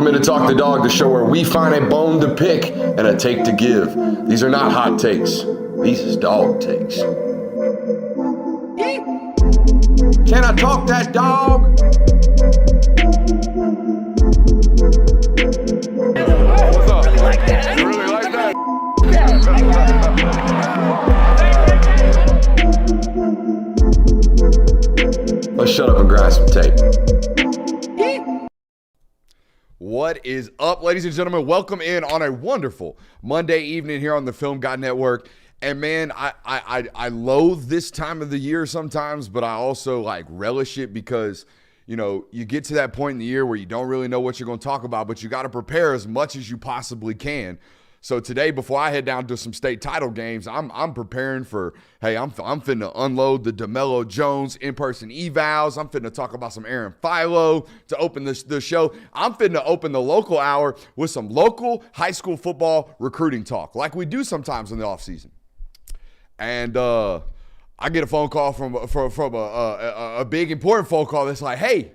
Welcome into Talk the Dog, the show where we find a bone to pick and a take to give. These are not hot takes. These is dog takes. Can I talk that dog? What's up? You really like that? Let's shut up and grind some tape. What is up, ladies and gentlemen? Welcome in on a wonderful Monday evening here on the Film God Network. And man, I loathe this time of the year sometimes, but I also like relish it because, you know, you get to that point in the year where you don't really know what you're going to talk about, but you got to prepare as much as you possibly can. So today, before I head down to some state title games, I'm preparing for, hey, I'm finna unload the DeMello Jones in-person evals. I'm finna talk about some Aaron Philo to open the show. I'm finna open the local hour with some local high school football recruiting talk, like we do sometimes in the offseason. And I get a phone call from a big important phone call that's like, hey,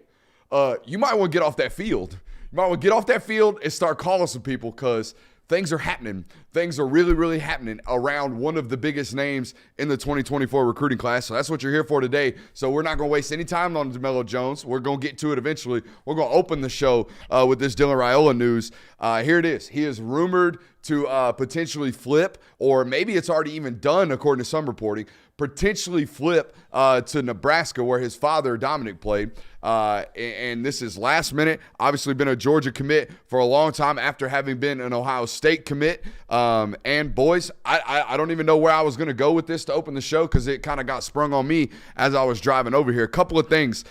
you might want to get off that field. You might want to get off that field and start calling some people because things are happening. Things are really, really happening around one of the biggest names in the 2024 recruiting class. So that's what you're here for today. So we're not going to waste any time on DeMello Jones. We're going to get to it eventually. We're going to open the show with this Dylan Raiola news. Here it is. He is rumored to potentially flip, or maybe it's already even done according to some reporting, potentially flip to Nebraska where his father, Dominic, played. And this is last minute. Obviously been a Georgia commit for a long time after having been an Ohio State commit. And boys, I don't even know where I was going to go with this to open the show because it kind of got sprung on me as I was driving over here. A couple of things.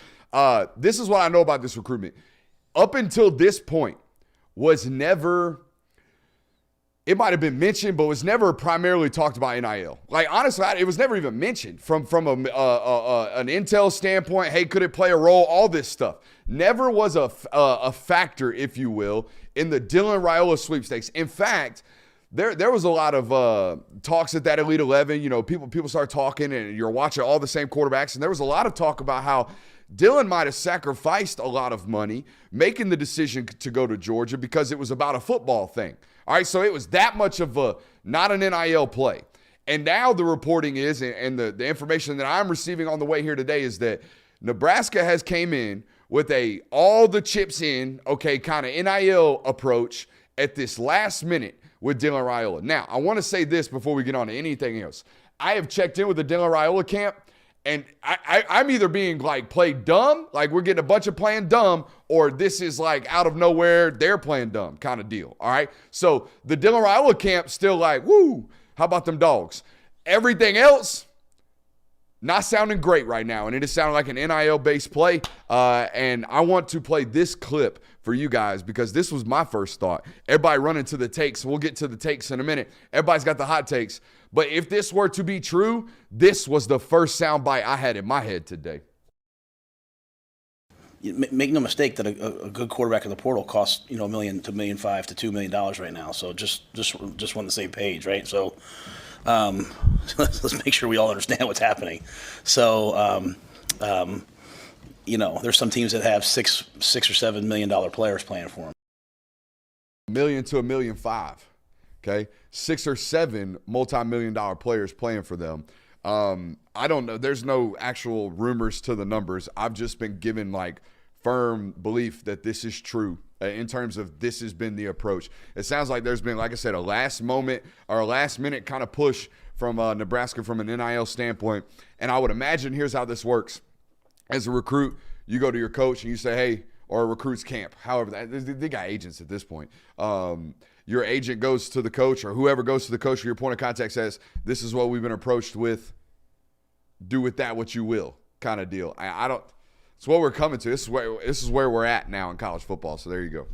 This is what I know about this recruitment. Up until this point was never – it might have been mentioned, but was never primarily talked about NIL. Like, honestly, it was never even mentioned from an intel standpoint. Hey, could it play a role? All this stuff. Never was a factor, if you will, in the Dylan Raiola sweepstakes. In fact, there was a lot of talks at that Elite 11. You know, people start talking, and you're watching all the same quarterbacks, and there was a lot of talk about how Dylan might have sacrificed a lot of money making the decision to go to Georgia because it was about a football thing. All right, so it was that much of not an NIL play. And now the reporting is, and the information that I'm receiving on the way here today is that Nebraska has came in with a all the chips in, okay, kind of NIL approach at this last minute with Dylan Raiola. Now, I want to say this before we get on to anything else. I have checked in with the Dylan Raiola camp, and I'm either being like played dumb, like we're getting a bunch of playing dumb, or this is like out of nowhere, they're playing dumb kind of deal. All right. So the Dylan Raiola camp still like, woo, how about them dogs? Everything else, not sounding great right now. And it is sounding like an NIL-based play. And I want to play this clip for you guys because this was my first thought. Everybody running to the takes. We'll get to the takes in a minute. Everybody's got the hot takes. But if this were to be true, this was the first soundbite I had in my head today. Make no mistake that a good quarterback in the portal costs, $1 million to $1.5 million to $2 million right now. So just on the same page, right? So let's make sure we all understand what's happening. So there's some teams that have $6 or $7 million players playing for them. $1 million to $1.5 million. Okay, 6 or 7 multi-million-dollar players playing for them. I don't know. There's no actual rumors to the numbers. I've just been given like firm belief that this is true in terms of this has been the approach. It sounds like there's been, like I said, a last moment or a last minute kind of push from Nebraska from an NIL standpoint. And I would imagine here's how this works. As a recruit, you go to your coach and you say, hey, or a recruit's camp. However, they got agents at this point. Your agent goes to the coach or whoever goes to the coach or your point of contact says, this is what we've been approached with. Do with that what you will kind of deal. I don't – it's what we're coming to. This is where we're at now in college football. So there you go.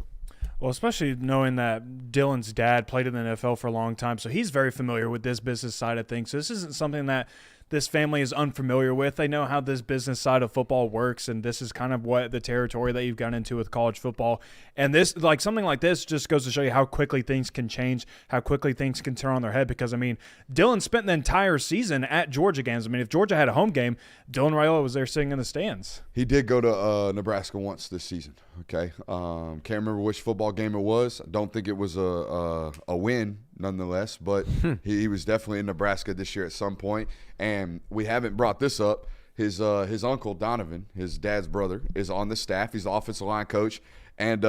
Well, especially knowing that Dylan's dad played in the NFL for a long time, so he's very familiar with this business side of things. So this isn't something that this family is unfamiliar with. They know how this business side of football works, and this is kind of what the territory that you've gone into with college football. And this, like something like this, just goes to show you how quickly things can change, how quickly things can turn on their head. Because I mean, Dylan spent the entire season at Georgia games. I mean, if Georgia had a home game, Dylan Raiola was there sitting in the stands. He did go to Nebraska once this season. Okay, can't remember which football game it was. I don't think it was a win, nonetheless, but he was definitely in Nebraska this year at some point. And we haven't brought this up. His uncle Donovan, his dad's brother, is on the staff. He's the offensive line coach, and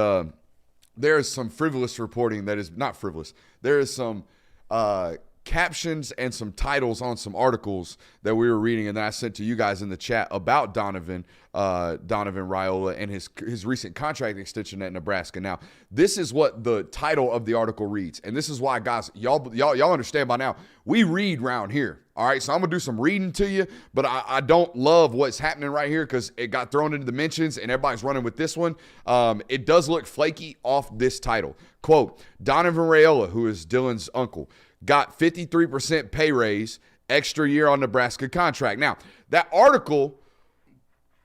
there is some frivolous reporting that is not frivolous. There is some captions and some titles on some articles that we were reading and that I sent to you guys in the chat about Donovan Raiola and his recent contract extension at Nebraska. Now, this is what the title of the article reads, and this is why, guys, y'all understand by now, we read round here. All right, so I'm going to do some reading to you, but I don't love what's happening right here because it got thrown into the mentions and everybody's running with this one. It does look flaky off this title. Quote, Donovan Raiola, who is Dylan's uncle, got 53% pay raise, extra year on Nebraska contract. Now, that article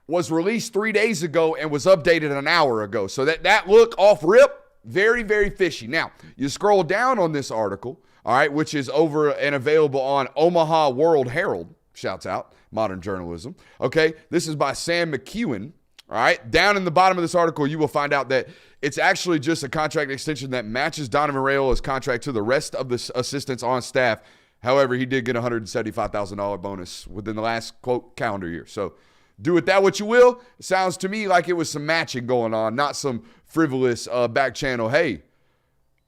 was released 3 days ago and was updated an hour ago. So that look off rip, very, very fishy. Now, you scroll down on this article, all right, which is over and available on Omaha World Herald. Shouts out, modern journalism. Okay, this is by Sam McEwen. All right, down in the bottom of this article, you will find out that it's actually just a contract extension that matches Donovan Raiola's contract to the rest of the assistants on staff. However, he did get a $175,000 bonus within the last, quote, calendar year. So do with that what you will. It sounds to me like it was some matching going on, not some frivolous back channel, hey,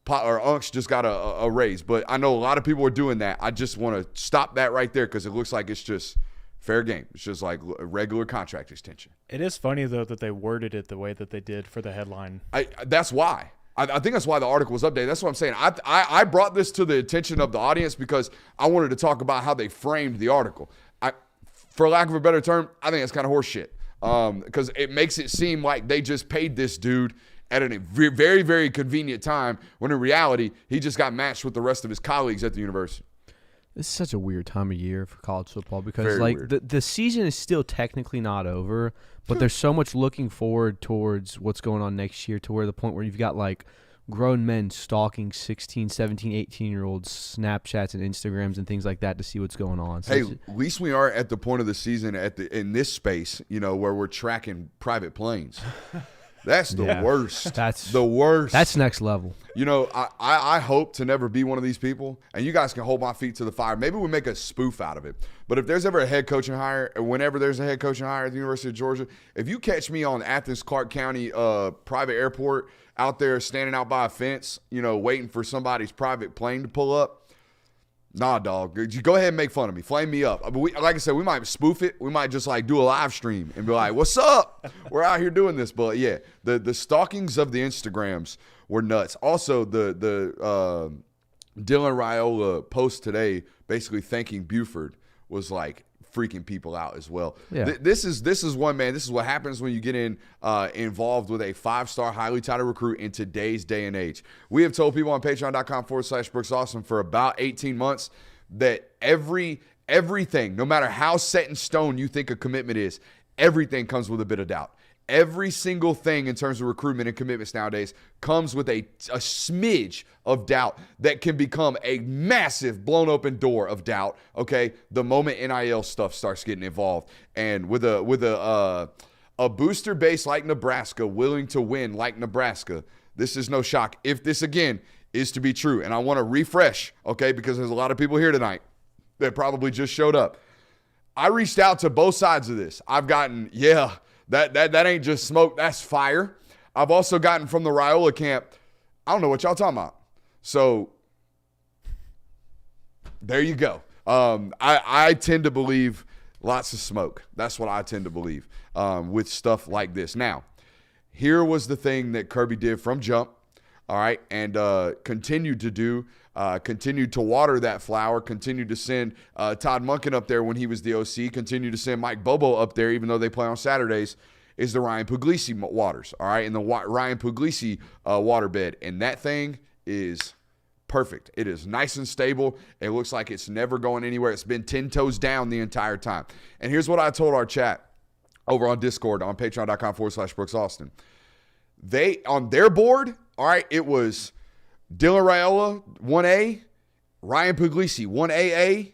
or Unks just got a raise. But I know a lot of people are doing that. I just want to stop that right there because it looks like it's just fair game. It's just like a regular contract extension. It is funny, though, that they worded it the way that they did for the headline. That's why. I think that's why the article was updated. That's what I'm saying. I brought this to the attention of the audience because I wanted to talk about how they framed the article. For lack of a better term, I think that's kind of horseshit because it makes it seem like they just paid this dude at a very, very convenient time when in reality, he just got matched with the rest of his colleagues at the university. This is such a weird time of year for college football because the season is still technically not over, but there's so much looking forward towards what's going on next year to where the point where you've got like grown men stalking 16, 17, 18-year-olds Snapchats and Instagrams and things like that to see what's going on. So hey, at least we aren't at the point of the season in this space, where we're tracking private planes. That's the worst. That's the worst. That's next level. I hope to never be one of these people, and you guys can hold my feet to the fire. Maybe we make a spoof out of it. But if there's ever a head coaching hire, or whenever there's a head coaching hire at the University of Georgia, if you catch me on Athens Clark County private airport out there standing out by a fence, waiting for somebody's private plane to pull up, nah, dog. You go ahead and make fun of me. Flame me up. Like I said, we might spoof it. We might just do a live stream and be like, what's up? We're out here doing this. But, yeah, the stalkings of the Instagrams were nuts. Also, the Dylan Raiola post today basically thanking Buford was freaking people out as well. Yeah. This is one, man. This is what happens when you get involved with a 5-star, highly touted recruit in today's day and age. We have told people on patreon.com/Brooks Awesome for about 18 months that everything, no matter how set in stone you think a commitment is, everything comes with a bit of doubt. Every single thing in terms of recruitment and commitments nowadays comes with a smidge of doubt that can become a massive blown open door of doubt, okay, the moment NIL stuff starts getting involved. And with a booster base like Nebraska, willing to win like Nebraska, this is no shock if this, again, is to be true. And I want to refresh, okay, because there's a lot of people here tonight that probably just showed up. I reached out to both sides of this. I've gotten, that ain't just smoke, that's fire. I've also gotten from the Raiola camp, I don't know what y'all talking about. So there you go. I tend to believe lots of smoke. That's what I tend to believe with stuff like this. Now, here was the thing that Kirby did from jump, all right, and continued to do. Continued to water that flower, continued to send Todd Monken up there when he was the OC, continued to send Mike Bobo up there even though they play on Saturdays, is the Ryan Puglisi waters, all right, and the Ryan Puglisi waterbed. And that thing is perfect. It is nice and stable. It looks like it's never going anywhere. It's been 10 toes down the entire time. And here's what I told our chat over on Discord on patreon.com/Brooks Austin. On their board, all right, it was Dylan Raiola, 1A, Ryan Puglisi, 1AA,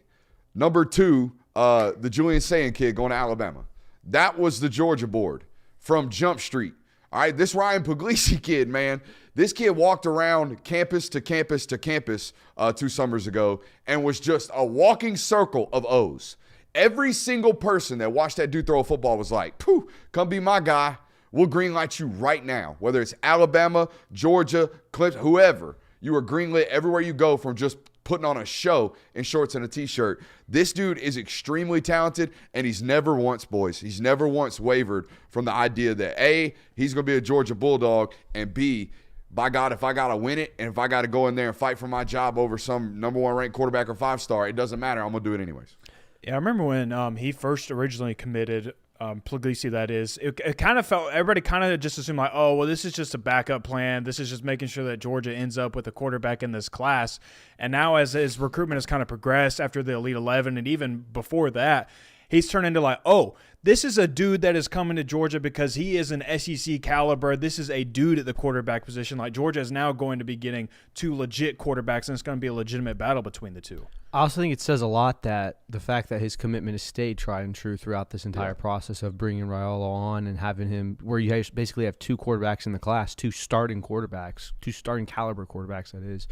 number 2, the Julian Sayin kid going to Alabama. That was the Georgia board from Jump Street. All right, this Ryan Puglisi kid, man, this kid walked around campus to campus to campus 2 summers ago and was just a walking circle of O's. Every single person that watched that dude throw a football was like, "Pooh, come be my guy. We'll greenlight you right now." Whether it's Alabama, Georgia, Clemson, whoever, you are greenlit everywhere you go from just putting on a show in shorts and a t-shirt. This dude is extremely talented, and he's never once wavered from the idea that A, he's going to be a Georgia Bulldog, and B, by God, if I got to win it and if I got to go in there and fight for my job over some number 1 ranked quarterback or 5-star, it doesn't matter. I'm going to do it anyways. Yeah, I remember when he first originally committed, Puglisi, that is, it kind of felt, everybody kind of just assumed like, oh, well, this is just a backup plan. This is just making sure that Georgia ends up with a quarterback in this class. And now as his recruitment has kind of progressed after the Elite 11 and even before that, he's turned into like, oh, this is a dude that is coming to Georgia because he is an SEC caliber. This is a dude at the quarterback position. Like, Georgia is now going to be getting 2 legit quarterbacks, and it's going to be a legitimate battle between the 2. I also think it says a lot that the fact that his commitment has stayed tried and true throughout this entire process of bringing Raiola on and having him where you basically have 2 quarterbacks in the class, 2 starting quarterbacks, 2 starting caliber quarterbacks, that is.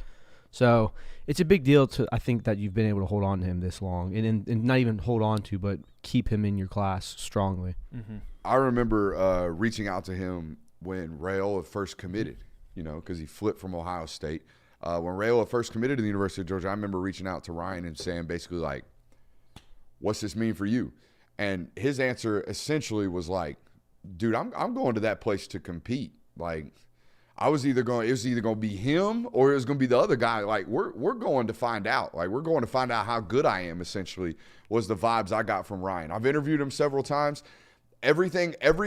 So it's a big deal I think that you've been able to hold on to him this long and not even hold on to, but keep him in your class strongly. Mm-hmm. I remember reaching out to him when Raiola first committed, because he flipped from Ohio State. When Raiola first committed to the University of Georgia, I remember reaching out to Ryan and saying basically like, what's this mean for you? And his answer essentially was like, dude, I'm going to that place to compete. Like, it was either going to be him or it was going to be the other guy. Like, we're going to find out. Like, we're going to find out how good I am, essentially, was the vibes I got from Ryan. I've interviewed him several times. Every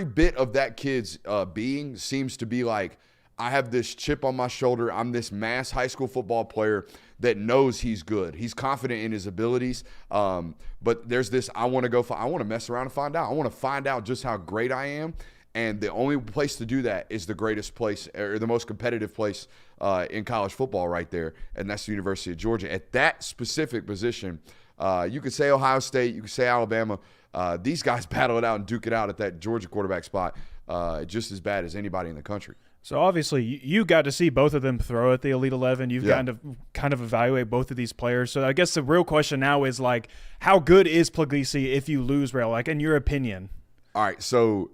bit of that kid's being seems to be like, I have this chip on my shoulder. I'm this mass high school football player that knows he's good. He's confident in his abilities. But there's this, I want to mess around and find out. I want to find out just how great I am. And the only place to do that is the greatest place or the most competitive place in college football right there, and that's the University of Georgia. At that specific position, you could say Ohio State, you could say Alabama. These guys battle it out and duke it out at that Georgia quarterback spot just as bad as anybody in the country. So obviously you got to see both of them throw at the Elite 11. You've gotten to kind of evaluate both of these players. So I guess the real question now is like, how good is Puglisi if you lose Rail? Like, in your opinion? All right, so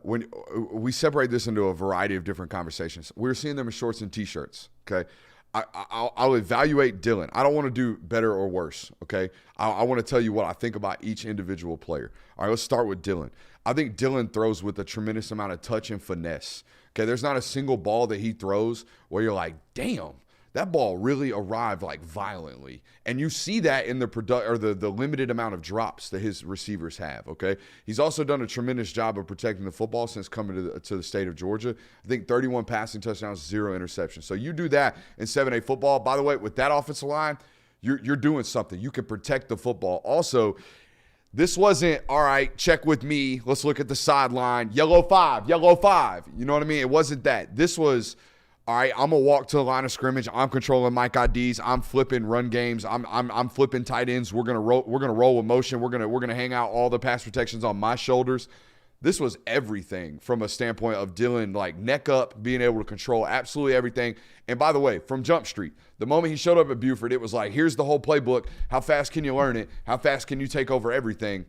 when we separate this into a variety of different conversations, we're seeing them in shorts and t-shirts. Okay, I'll evaluate Dylan. I don't want to do better or worse. Okay, I want to tell you what I think about each individual player. All right, let's start with Dylan. I think Dylan throws with a tremendous amount of touch and finesse. Okay, there's not a single ball that he throws where you're like, damn, that ball really arrived like violently. And you see that in the limited amount of drops that his receivers have, okay? He's also done a tremendous job of protecting the football since coming to the state of Georgia. I think 31 passing touchdowns, 0 interceptions. So you do that in 7A football. By the way, with that offensive line, you're doing something. You can protect the football. Also, this wasn't, all right, check with me. Let's look at the sideline. Yellow 5. You know what I mean? It wasn't that. This was, all right, I'm going to walk to the line of scrimmage. I'm controlling Mike IDs. I'm flipping run games. I'm flipping tight ends. We're going to roll with motion. We're going to hang out all the pass protections on my shoulders. This was everything from a standpoint of Dylan, like neck up, being able to control absolutely everything. And by the way, from Jump Street, the moment he showed up at Buford, it was like, here's the whole playbook. How fast can you learn it? How fast can you take over everything?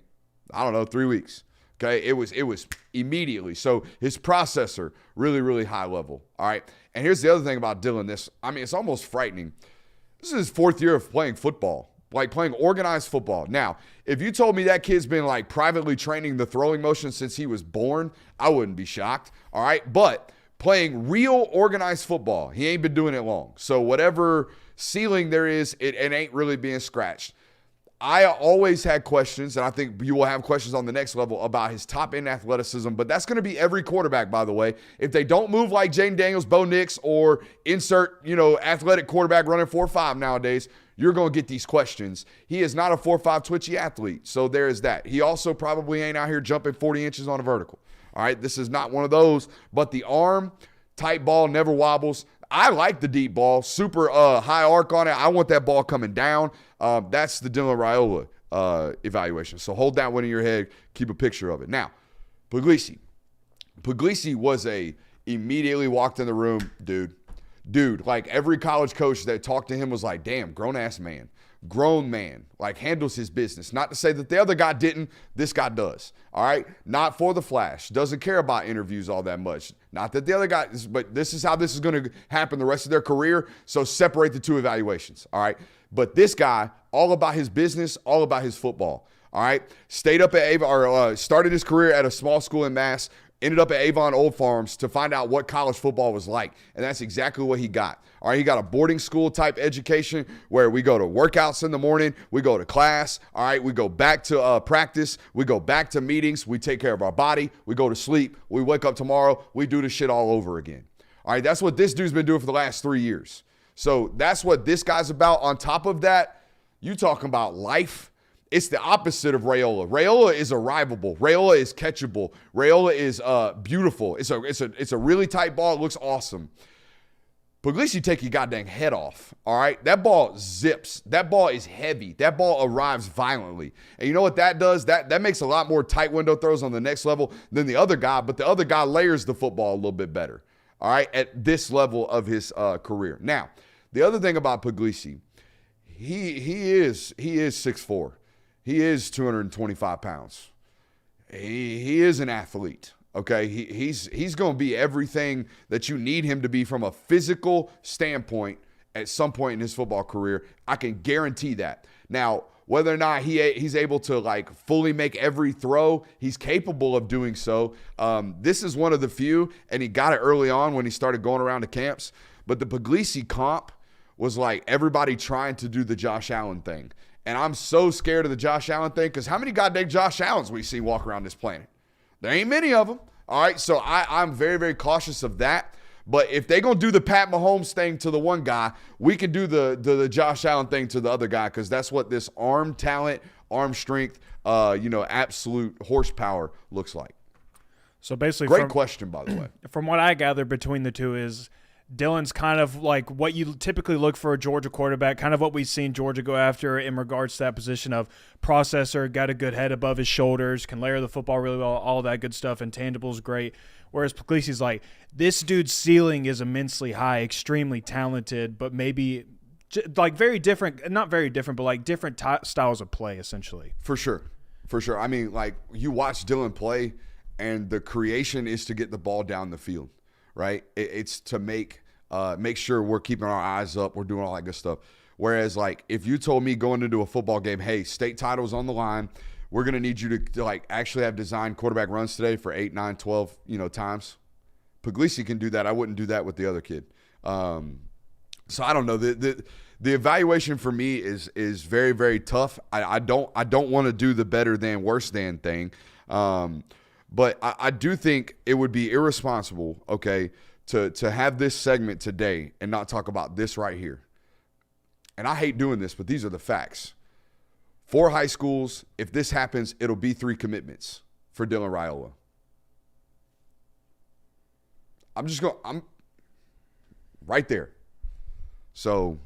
I don't know, 3 weeks. Okay, it was immediately. So his processor, really, really high level. All right. And here's the other thing about Dylan. It's almost frightening. This is his 4th year of playing football. Like playing organized football. Now, if you told me that kid's been like privately training the throwing motion since he was born, I wouldn't be shocked. All right. But playing real organized football, he ain't been doing it long. So whatever ceiling there is, it ain't really being scratched. I always had questions, and I think you will have questions on the next level about his top-end athleticism, but that's going to be every quarterback, by the way. If they don't move like Jaden Daniels, Bo Nix, or insert, athletic quarterback running 4.5 nowadays, you're going to get these questions. He is not a 4.5 twitchy athlete, so there is that. He also probably ain't out here jumping 40 inches on a vertical. All right, this is not one of those, but the arm, tight ball, never wobbles. I like the deep ball, super high arc on it. I want that ball coming down. That's the Dylan Raiola evaluation. So hold that one in your head. Keep a picture of it. Now, Puglisi. Puglisi was immediately walked in the room, dude, like every college coach that talked to him was like, damn, grown-ass man. Grown man, like handles his business. Not to say that the other guy didn't, this guy does. All right, not for the flash. Doesn't care about interviews all that much. Not that the other guy, but this is how this is going to happen the rest of their career. So separate the two evaluations. All right, but this guy, all about his business, all about his football. All right, stayed up at Avon, or started his career at a small school in Mass. Ended up at Avon Old Farms to find out what college football was like. And that's exactly what he got. All right, he got a boarding school type education where we go to workouts in the morning, we go to class, all right, we go back to practice, we go back to meetings, we take care of our body, we go to sleep, we wake up tomorrow, we do the shit all over again. All right, that's what this dude's been doing for the last 3 years. So that's what this guy's about. On top of that, you talking about life. It's the opposite of Raiola. Raiola is arrivable. Raiola is catchable. Raiola is beautiful. It's a really tight ball. It looks awesome. Puglisi take your goddamn head off, all right? That ball zips. That ball is heavy. That ball arrives violently. And you know what that does? That makes a lot more tight window throws on the next level than the other guy, but the other guy layers the football a little bit better, all right, at this level of his career. Now, the other thing about Puglisi, he is 6'4". He is 225 pounds. He is an athlete, okay? He's going to be everything that you need him to be from a physical standpoint at some point in his football career. I can guarantee that. Now, whether or not he's able to, like, fully make every throw, he's capable of doing so. This is one of the few, and he got it early on when he started going around to camps. But the Puglisi comp was like everybody trying to do the Josh Allen thing. And I'm so scared of the Josh Allen thing because how many goddamn Josh Allens we see walk around this planet? There ain't many of them. All right, so I'm very, very cautious of that. But if they're going to do the Pat Mahomes thing to the one guy, we can do the Josh Allen thing to the other guy because that's what this arm talent, arm strength, absolute horsepower looks like. So basically, great question, by the way. From what I gather between the two is Dylan's kind of like what you typically look for a Georgia quarterback, kind of what we've seen Georgia go after in regards to that position of processor, got a good head above his shoulders, can layer the football really well, all that good stuff, intangibles great. Whereas Puglisi's like, this dude's ceiling is immensely high, extremely talented, but maybe like very different, not very different, but like different styles of play essentially. For sure. I mean, like you watch Dylan play and the creation is to get the ball down the field, right? It's to make sure we're keeping our eyes up, we're doing all that good stuff. Whereas, like, if you told me going into a football game, hey, state title's on the line, we're going to need you to like actually have designed quarterback runs today for 8, 9, 12, times. Puglisi can do that. I wouldn't do that with the other kid. So I don't know. The evaluation for me is very, very tough. I don't want to do the better than, worse than thing. But I do think it would be irresponsible, okay, to have this segment today and not talk about this right here. And I hate doing this, but these are the facts. 4 high schools, if this happens, it'll be 3 commitments for Dylan Raiola. I'm right there. So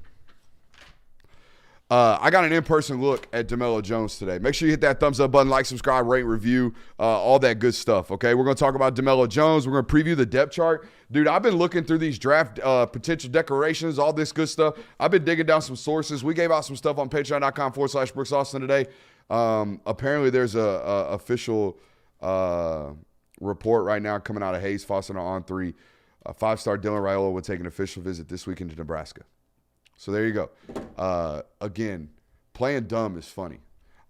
I got an in-person look at DeMello Jones today. Make sure you hit that thumbs up button, like, subscribe, rate, review, all that good stuff, okay? We're going to talk about DeMello Jones. We're going to preview the depth chart. Dude, I've been looking through these draft potential declarations, all this good stuff. I've been digging down some sources. We gave out some stuff on patreon.com/Brooks Austin today. Apparently there's a official report right now coming out of Hayes Fawcett on On3. 5-star Dylan Raiola will take an official visit this weekend to Nebraska. So there you go. Again, playing dumb is funny.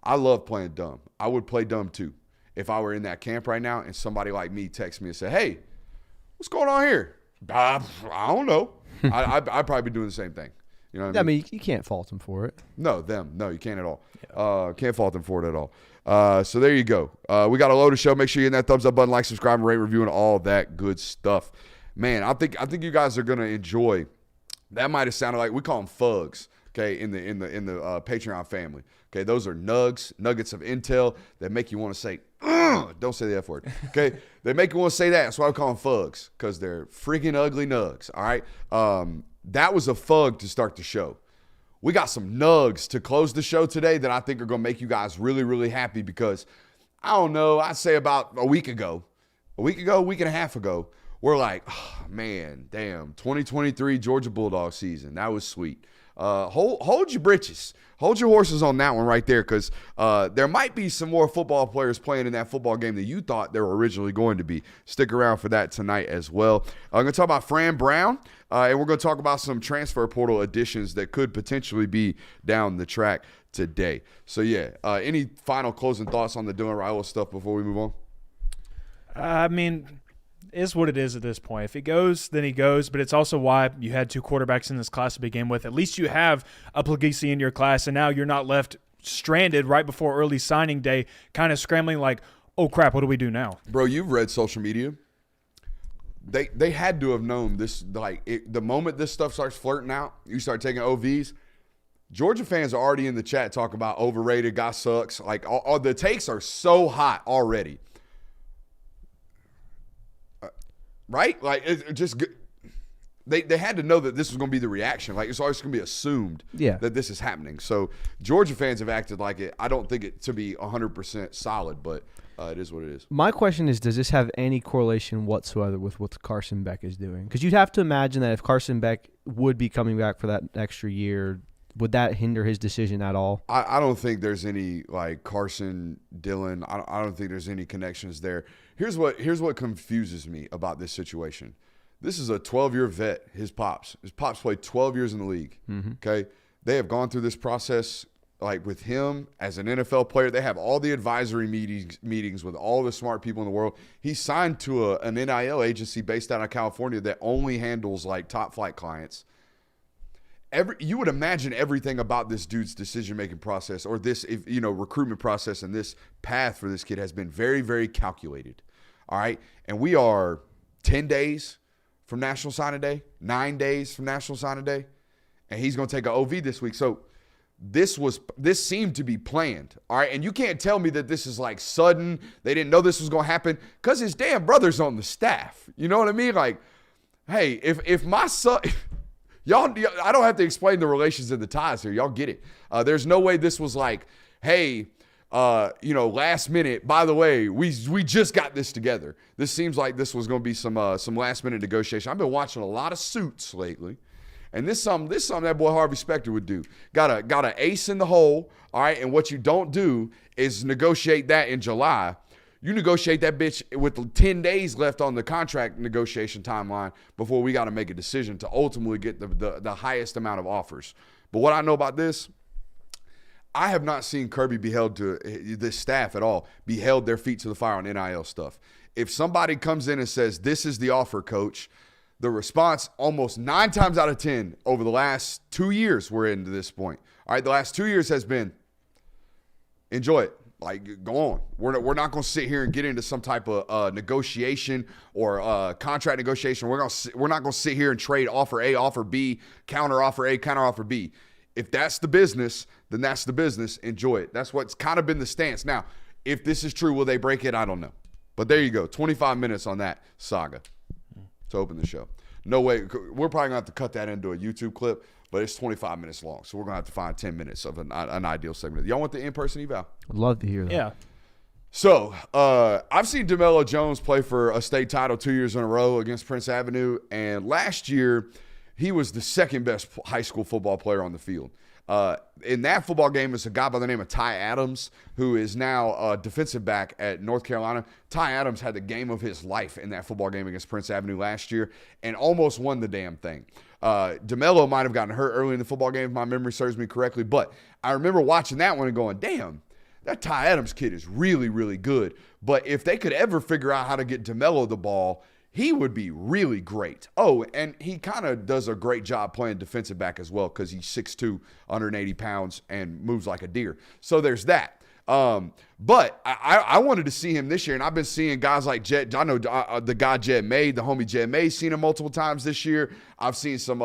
I love playing dumb. I would play dumb too if I were in that camp right now and somebody like me text me and say, hey, what's going on here? I don't know. I'd probably be doing the same thing. You know what I I mean? mean, you can't fault him for it. No, them. No, you can't at all. Can't fault them for it at all. So there you go. We got a load of show. Make sure you hit that thumbs up button, like, subscribe, rate, review, and all that good stuff. Man, I think you guys are gonna enjoy. That might have sounded like we call them fugs. Okay, in the Patreon family. Okay, those are nuggets of intel that make you want to say, don't say the F word. Okay, they make you want to say that. That's why I call them fugs, because they're freaking ugly nugs. All right. That was a fug to start the show. We got some nugs to close the show today that I think are going to make you guys really, really happy because, I don't know, I'd say about a week and a half ago, we're like, oh, man, damn, 2023 Georgia Bulldog season. That was sweet. Hold your britches. Hold your horses on that one right there because there might be some more football players playing in that football game than you thought there were originally going to be. Stick around for that tonight as well. I'm going to talk about Fran Brown, and we're going to talk about some transfer portal additions that could potentially be down the track today. So, yeah, any final closing thoughts on the Dylan Raiola stuff before we move on? I mean, is what it is at this point. If he goes, then he goes, but it's also why you had 2 quarterbacks in this class to begin with. At least you have a Puglisi in your class, and now you're not left stranded right before early signing day, kind of scrambling like, oh, crap, what do we do now? Bro, you've read social media. They had to have known this, the moment this stuff starts flirting out, you start taking OVs, Georgia fans are already in the chat talking about overrated, guy sucks. Like, all the takes are so hot already. Right? Like, it just they had to know that this was going to be the reaction. Like, it's always going to be assumed that this is happening. So, Georgia fans have acted like it. I don't think it to be 100% solid, but it is what it is. My question is, does this have any correlation whatsoever with what Carson Beck is doing? Because you'd have to imagine that if Carson Beck would be coming back for that extra year, would that hinder his decision at all? I don't think there's any, like, Carson, Dylan. I don't think there's any connections there. Here's what confuses me about this situation. This is a 12-year vet, his pops. His pops played 12 years in the league, okay? They have gone through this process, like, with him as an NFL player. They have all the advisory meetings with all the smart people in the world. He signed to an NIL agency based out of California that only handles, like, top-flight clients. You would imagine everything about this dude's decision-making process or this, recruitment process and this path for this kid has been very, very calculated. All right. And we are 10 days from National Signing Day, 9 days from National Signing Day, and he's going to take an OV this week. So this seemed to be planned. All right. And you can't tell me that this is like sudden. They didn't know this was going to happen because his damn brother's on the staff. You know what I mean? Like, hey, if my son, y'all, I don't have to explain the relations and the ties here. Y'all get it. There's no way this was like, hey, last minute, by the way, we just got this together. This seems like this was going to be some last minute negotiation. I've been watching a lot of Suits lately, and this something that boy Harvey Specter would do. Got an ace in the hole, all right, and what you don't do is negotiate that in July. You negotiate that bitch with 10 days left on the contract negotiation timeline before we got to make a decision to ultimately get the highest amount of offers. But what I know about this, I have not seen Kirby be held to this staff at all, be held their feet to the fire on NIL stuff. If somebody comes in and says, this is the offer, coach, the response almost 9 times out of 10 over the last 2 years we're into this point. All right, the last 2 years has been, enjoy it. Like, go on. We're not going to sit here and get into some type of negotiation or contract negotiation. We're not going to sit here and trade offer A, offer B, counter offer A, counter offer B. If that's the business, then that's the business. Enjoy it. That's what's kind of been the stance. Now, if this is true, will they break it? I don't know. But there you go. 25 minutes on that saga to open the show. No way. We're probably going to have to cut that into a YouTube clip, but it's 25 minutes long. So we're going to have to find 10 minutes of an ideal segment. Y'all want the in-person eval? I'd love to hear that. Yeah. So I've seen DeMello Jones play for a state title 2 years in a row against Prince Avenue. And last year, he was the second best high school football player on the field. In that football game, it's a guy by the name of Ty Adams, who is now a defensive back at North Carolina. Ty Adams had the game of his life in that football game against Prince Avenue last year and almost won the damn thing. DeMello might have gotten hurt early in the football game, if my memory serves me correctly, but I remember watching that one and going, damn, that Ty Adams kid is really, really good. But if they could ever figure out how to get DeMello the ball, he would be really great. Oh, and he kind of does a great job playing defensive back as well because he's 6'2", 180 pounds, and moves like a deer. So there's that. But I wanted to see him this year, and I've been seeing guys like Jet. I know the guy Jet May, the homie Jet May, seen him multiple times this year. I've seen some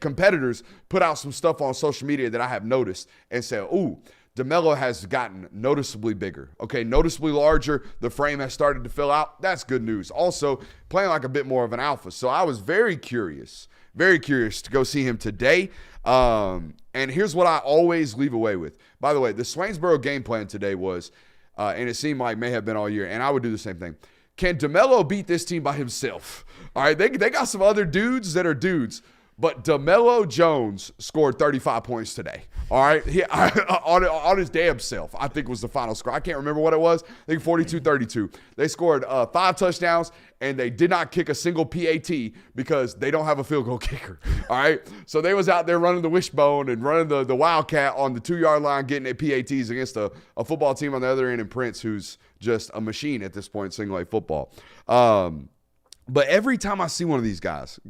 competitors put out some stuff on social media that I have noticed and said, ooh, DeMelo has gotten noticeably bigger, okay, noticeably larger. The frame has started to fill out. That's good news. Also, playing like a bit more of an alpha. So I was very curious to go see him today. And here's what I always leave away with. By the way, the Swainsboro game plan today was, and it seemed like may have been all year, and I would do the same thing. Can DeMelo beat this team by himself? All right, they got some other dudes that are dudes. But DeMelo Jones scored 35 points today. All right, on his damn self, I think was the final score. I can't remember what it was. I think 42-32. They scored 5 touchdowns, and they did not kick a single PAT because they don't have a field goal kicker. All right, so they was out there running the wishbone and running the wildcat on the 2-yard line, getting their PATs against a football team on the other end in Prince, who's just a machine at this point, single A football. But every time I see one of these guys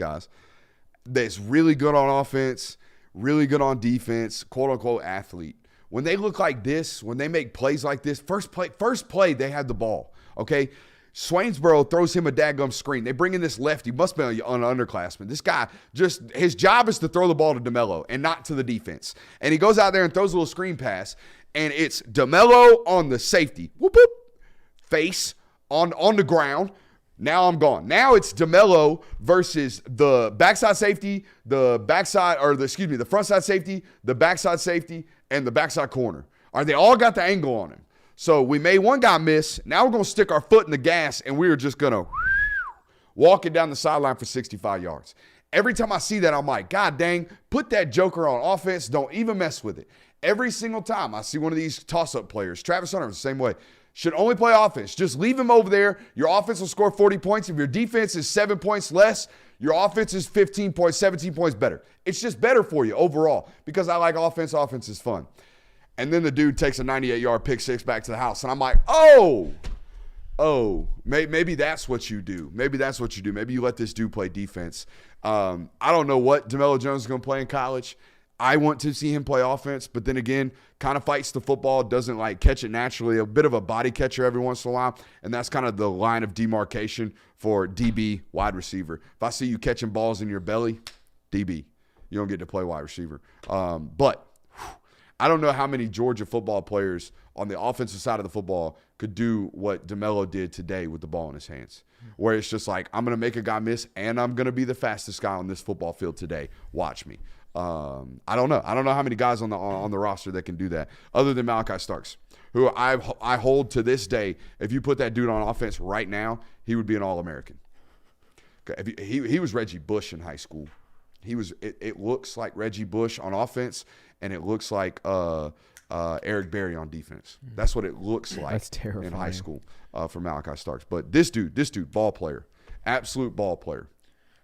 that's really good on offense, really good on defense, quote-unquote athlete. When they look like this, when they make plays like this, first play, they had the ball, okay? Swainsboro throws him a daggum screen. They bring in this lefty, must be an underclassman. This guy, his job is to throw the ball to DeMelo and not to the defense. And he goes out there and throws a little screen pass, and it's DeMelo on the safety. Whoop, whoop. Face on the ground. Now I'm gone. Now it's DeMelo versus the backside safety, the front side safety, the backside safety, and the backside corner. All right, they all got the angle on him. So we made one guy miss. Now we're going to stick our foot in the gas, and we're just going to walk it down the sideline for 65 yards. Every time I see that, I'm like, God dang, put that joker on offense. Don't even mess with it. Every single time I see one of these toss-up players, Travis Hunter was the same way, should only play offense. Just leave him over there. Your offense will score 40 points. If your defense is 7 points less, your offense is 15 points, 17 points better. It's just better for you overall because I like offense. Offense is fun. And then the dude takes a 98-yard pick six back to the house. And I'm like, maybe that's what you do. Maybe that's what you do. Maybe you let this dude play defense. I don't know what DeMelo Jones is going to play in college. I want to see him play offense, but then again, kind of fights the football, doesn't like catch it naturally, a bit of a body catcher every once in a while, and that's kind of the line of demarcation for DB, wide receiver. If I see you catching balls in your belly, DB, you don't get to play wide receiver. But I don't know how many Georgia football players on the offensive side of the football could do what DeMelo did today with the ball in his hands, where it's just like, I'm going to make a guy miss, and I'm going to be the fastest guy on this football field today. Watch me. I don't know. I don't know how many guys on the roster that can do that other than Malachi Starks, who I hold to this day. If you put that dude on offense right now, he would be an All-American. He was Reggie Bush in high school. It looks like Reggie Bush on offense, and it looks like Eric Berry on defense. That's what it looks like. That's terrifying. In high school for Malachi Starks. But this dude, ball player, absolute ball player.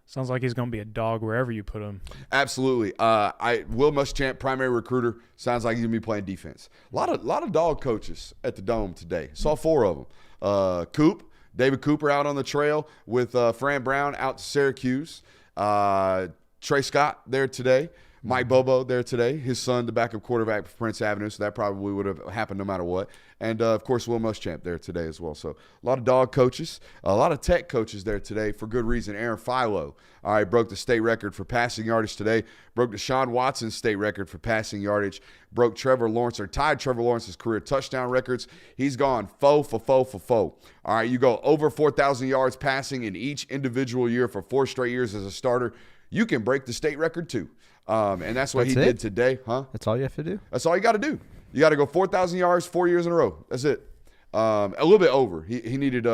Sounds like he's going to be a dog wherever you put him. Absolutely. Will Muschamp, primary recruiter, sounds like he's going to be playing defense. A lot of dog coaches at the Dome today. Saw 4 of them. David Cooper out on the trail with Fran Brown out to Syracuse. Trey Scott there today. Mike Bobo there today. His son, the backup quarterback for Prince Avenue, so that probably would have happened no matter what. And, of course, Will Muschamp there today as well. So a lot of dog coaches, a lot of tech coaches there today for good reason. Aaron Philo, all right, broke the state record for passing yardage today. Broke Deshaun Watson's state record for passing yardage. Tied Trevor Lawrence's career touchdown records. He's gone 4 for 4 for 4. All right, you go over 4,000 yards passing in each individual year for 4 straight years as a starter. You can break the state record too. And that's what he did today. Huh? That's all you have to do? That's all you got to do. You got to go 4,000 yards 4 years in a row. That's it. A little bit over. He needed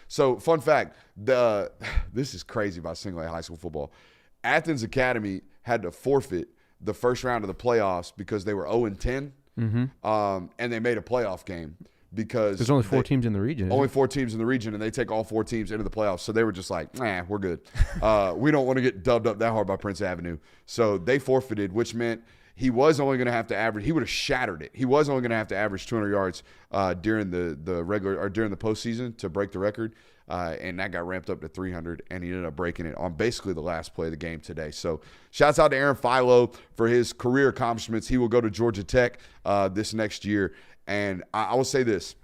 so fun fact, this is crazy about single A high school football. Athens Academy had to forfeit the first round of the playoffs because they were 0-10. Mm-hmm. And they made a playoff game. Because there's only 4 teams in the region. Only 4 teams in the region, and they take all 4 teams into the playoffs. So they were just like, we're good. We don't want to get dubbed up that hard by Prince Avenue. So they forfeited, which meant he was only going to have to average. He would have shattered it. He was only going to have to average 200 yards during the regular or during the postseason to break the record. and that got ramped up to 300, and he ended up breaking it on basically the last play of the game today. So shouts out to Aaron Philo for his career accomplishments. He will go to Georgia Tech this next year. And I will say this,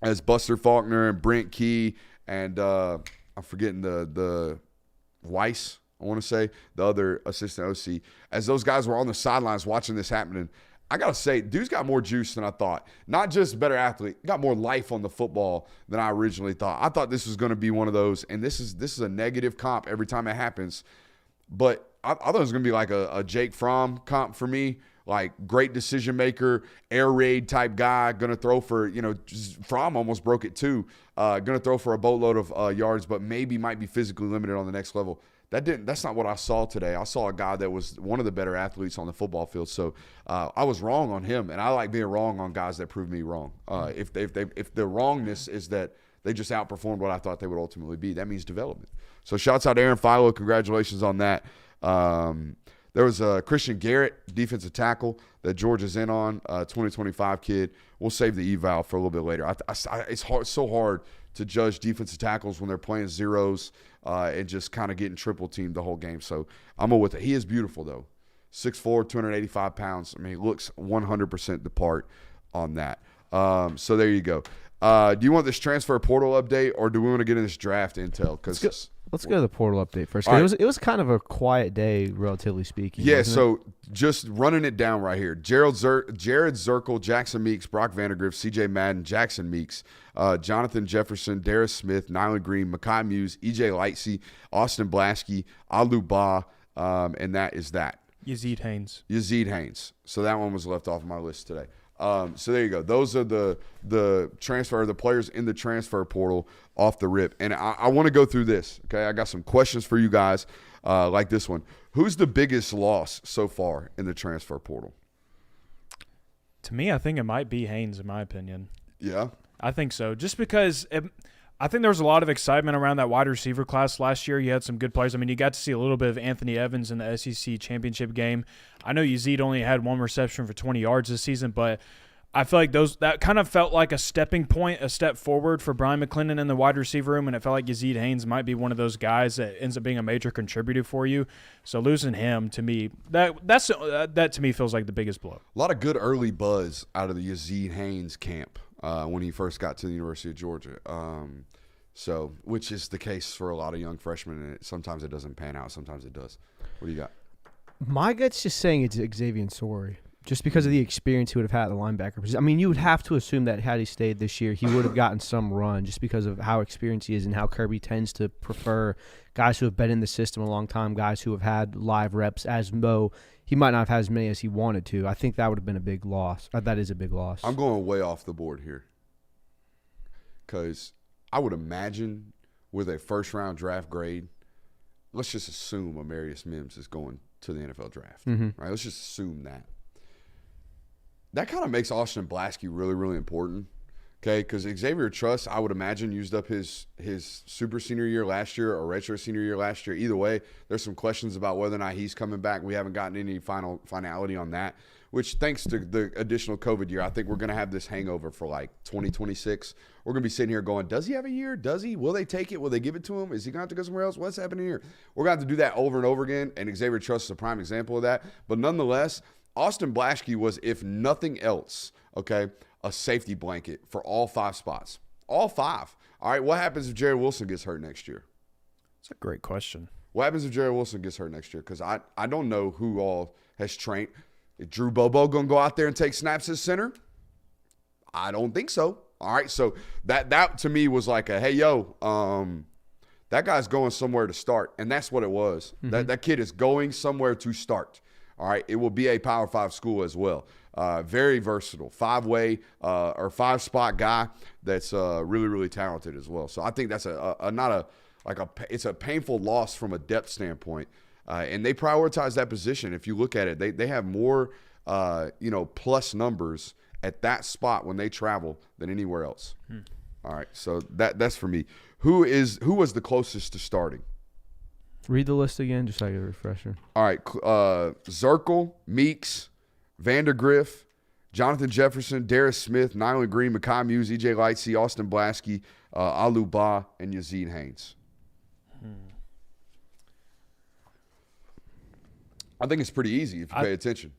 as Buster Faulkner and Brent Key and I'm forgetting the Weiss, I want to say, the other assistant OC, as those guys were on the sidelines watching this happening, I got to say, dude's got more juice than I thought. Not just a better athlete, got more life on the football than I originally thought. I thought this was going to be one of those, and this is a negative comp every time it happens. But I thought it was going to be like a Jake Fromm comp for me, like great decision maker, air raid type guy, going to throw for, Fromm almost broke it too. Going to throw for a boatload of yards, but maybe might be physically limited on the next level. That's not what I saw today. I saw a guy that was one of the better athletes on the football field. So I was wrong on him, and I like being wrong on guys that prove me wrong. If the wrongness is that they just outperformed what I thought they would ultimately be, that means development. So shouts out to Aaron Philo. Congratulations on that. There was a Christian Garrett, defensive tackle, that Georgia's in on, 2025 kid. We'll save the eval for a little bit later. It's so hard to judge defensive tackles when they're playing zeros and just kind of getting triple teamed the whole game. So I'm going with it. He is beautiful, though. 6'4", 285 pounds. I mean, he looks 100% the part on that. So there you go. Do you want this transfer portal update, or do we want to get in this draft intel? Because let's go to the portal update first. Right. It was kind of a quiet day, relatively speaking. Yeah, wasn't so just running it down right here. Jared Zirkle, Jackson Meeks, Brock Vandegrift, C.J. Madden, Jackson Meeks, Jonathan Jefferson, Darius Smith, Nyland Green, Makai Muse, E.J. Lightsey, Austin Blasky, Alu Ba, and that is that. Yazid Haynes. So that one was left off my list today. So there you go. Those are the players in the transfer portal off the rip. And I want to go through this. Okay, I got some questions for you guys, like this one. Who's the biggest loss so far in the transfer portal? To me, I think it might be Haynes, in my opinion. Yeah, I think so. Just because I think there was a lot of excitement around that wide receiver class last year. You had some good players. I mean, you got to see a little bit of Anthony Evans in the SEC championship game. I know Yazid only had one reception for 20 yards this season, but I feel like that kind of felt like a stepping point, a step forward for Brian McClendon in the wide receiver room, and it felt like Yazid Haynes might be one of those guys that ends up being a major contributor for you. So losing him, to me, that to me feels like the biggest blow. A lot of good early buzz out of the Yazid Haynes camp when he first got to the University of Georgia. So, which is the case for a lot of young freshmen, and sometimes it doesn't pan out, sometimes it does. What do you got? My gut's just saying it's Xavier Sorey, just because of the experience he would have had at the linebacker position. I mean, you would have to assume that had he stayed this year, he would have gotten some run just because of how experienced he is and how Kirby tends to prefer guys who have been in the system a long time, guys who have had live reps, as though he might not have had as many as he wanted to. I think that would have been a big loss. That is a big loss. I'm going way off the board here because I would imagine with a first-round draft grade, let's just assume Amarius Mims is going to the NFL draft. Right? Let's just assume that. That kind of makes Austin Blasky really, really important, okay? Because Xavier Truss, I would imagine, used up his super senior year last year or retro senior year last year. Either way, there's some questions about whether or not he's coming back. We haven't gotten any finality on that, which thanks to the additional COVID year, I think we're going to have this hangover for like 2026. We're going to be sitting here going, does he have a year? Does he? Will they take it? Will they give it to him? Is he going to have to go somewhere else? What's happening here? We're going to have to do that over and over again, and Xavier Truss is a prime example of that. But nonetheless, Austin Blasky was, if nothing else, okay, a safety blanket for all 5 spots. All 5. All right, what happens if Jared Wilson gets hurt next year? That's a great question. What happens if Jared Wilson gets hurt next year? Because I don't know who all has trained. Is Drew Bobo going to go out there and take snaps as center? I don't think so. All right, so that to me was like a, hey, yo, that guy's going somewhere to start, and that's what it was. That kid is going somewhere to start. All right, it will be a Power 5 school as well. Very versatile, 5-way or 5-spot guy that's really, really talented as well. So I think that's it's a painful loss from a depth standpoint, and they prioritize that position. If you look at it, they have more plus numbers at that spot when they travel than anywhere else. All right, so that's for me. Who was the closest to starting? Read the list again, just so I get a refresher. All right, Zirkle, Meeks, Vandegrift, Jonathan Jefferson, Darius Smith, Nyland Green, Mekhi Muse, E.J. Lightsey, Austin Blasky, Alu Ba, and Yazeed Haynes. I think it's pretty easy if you pay attention.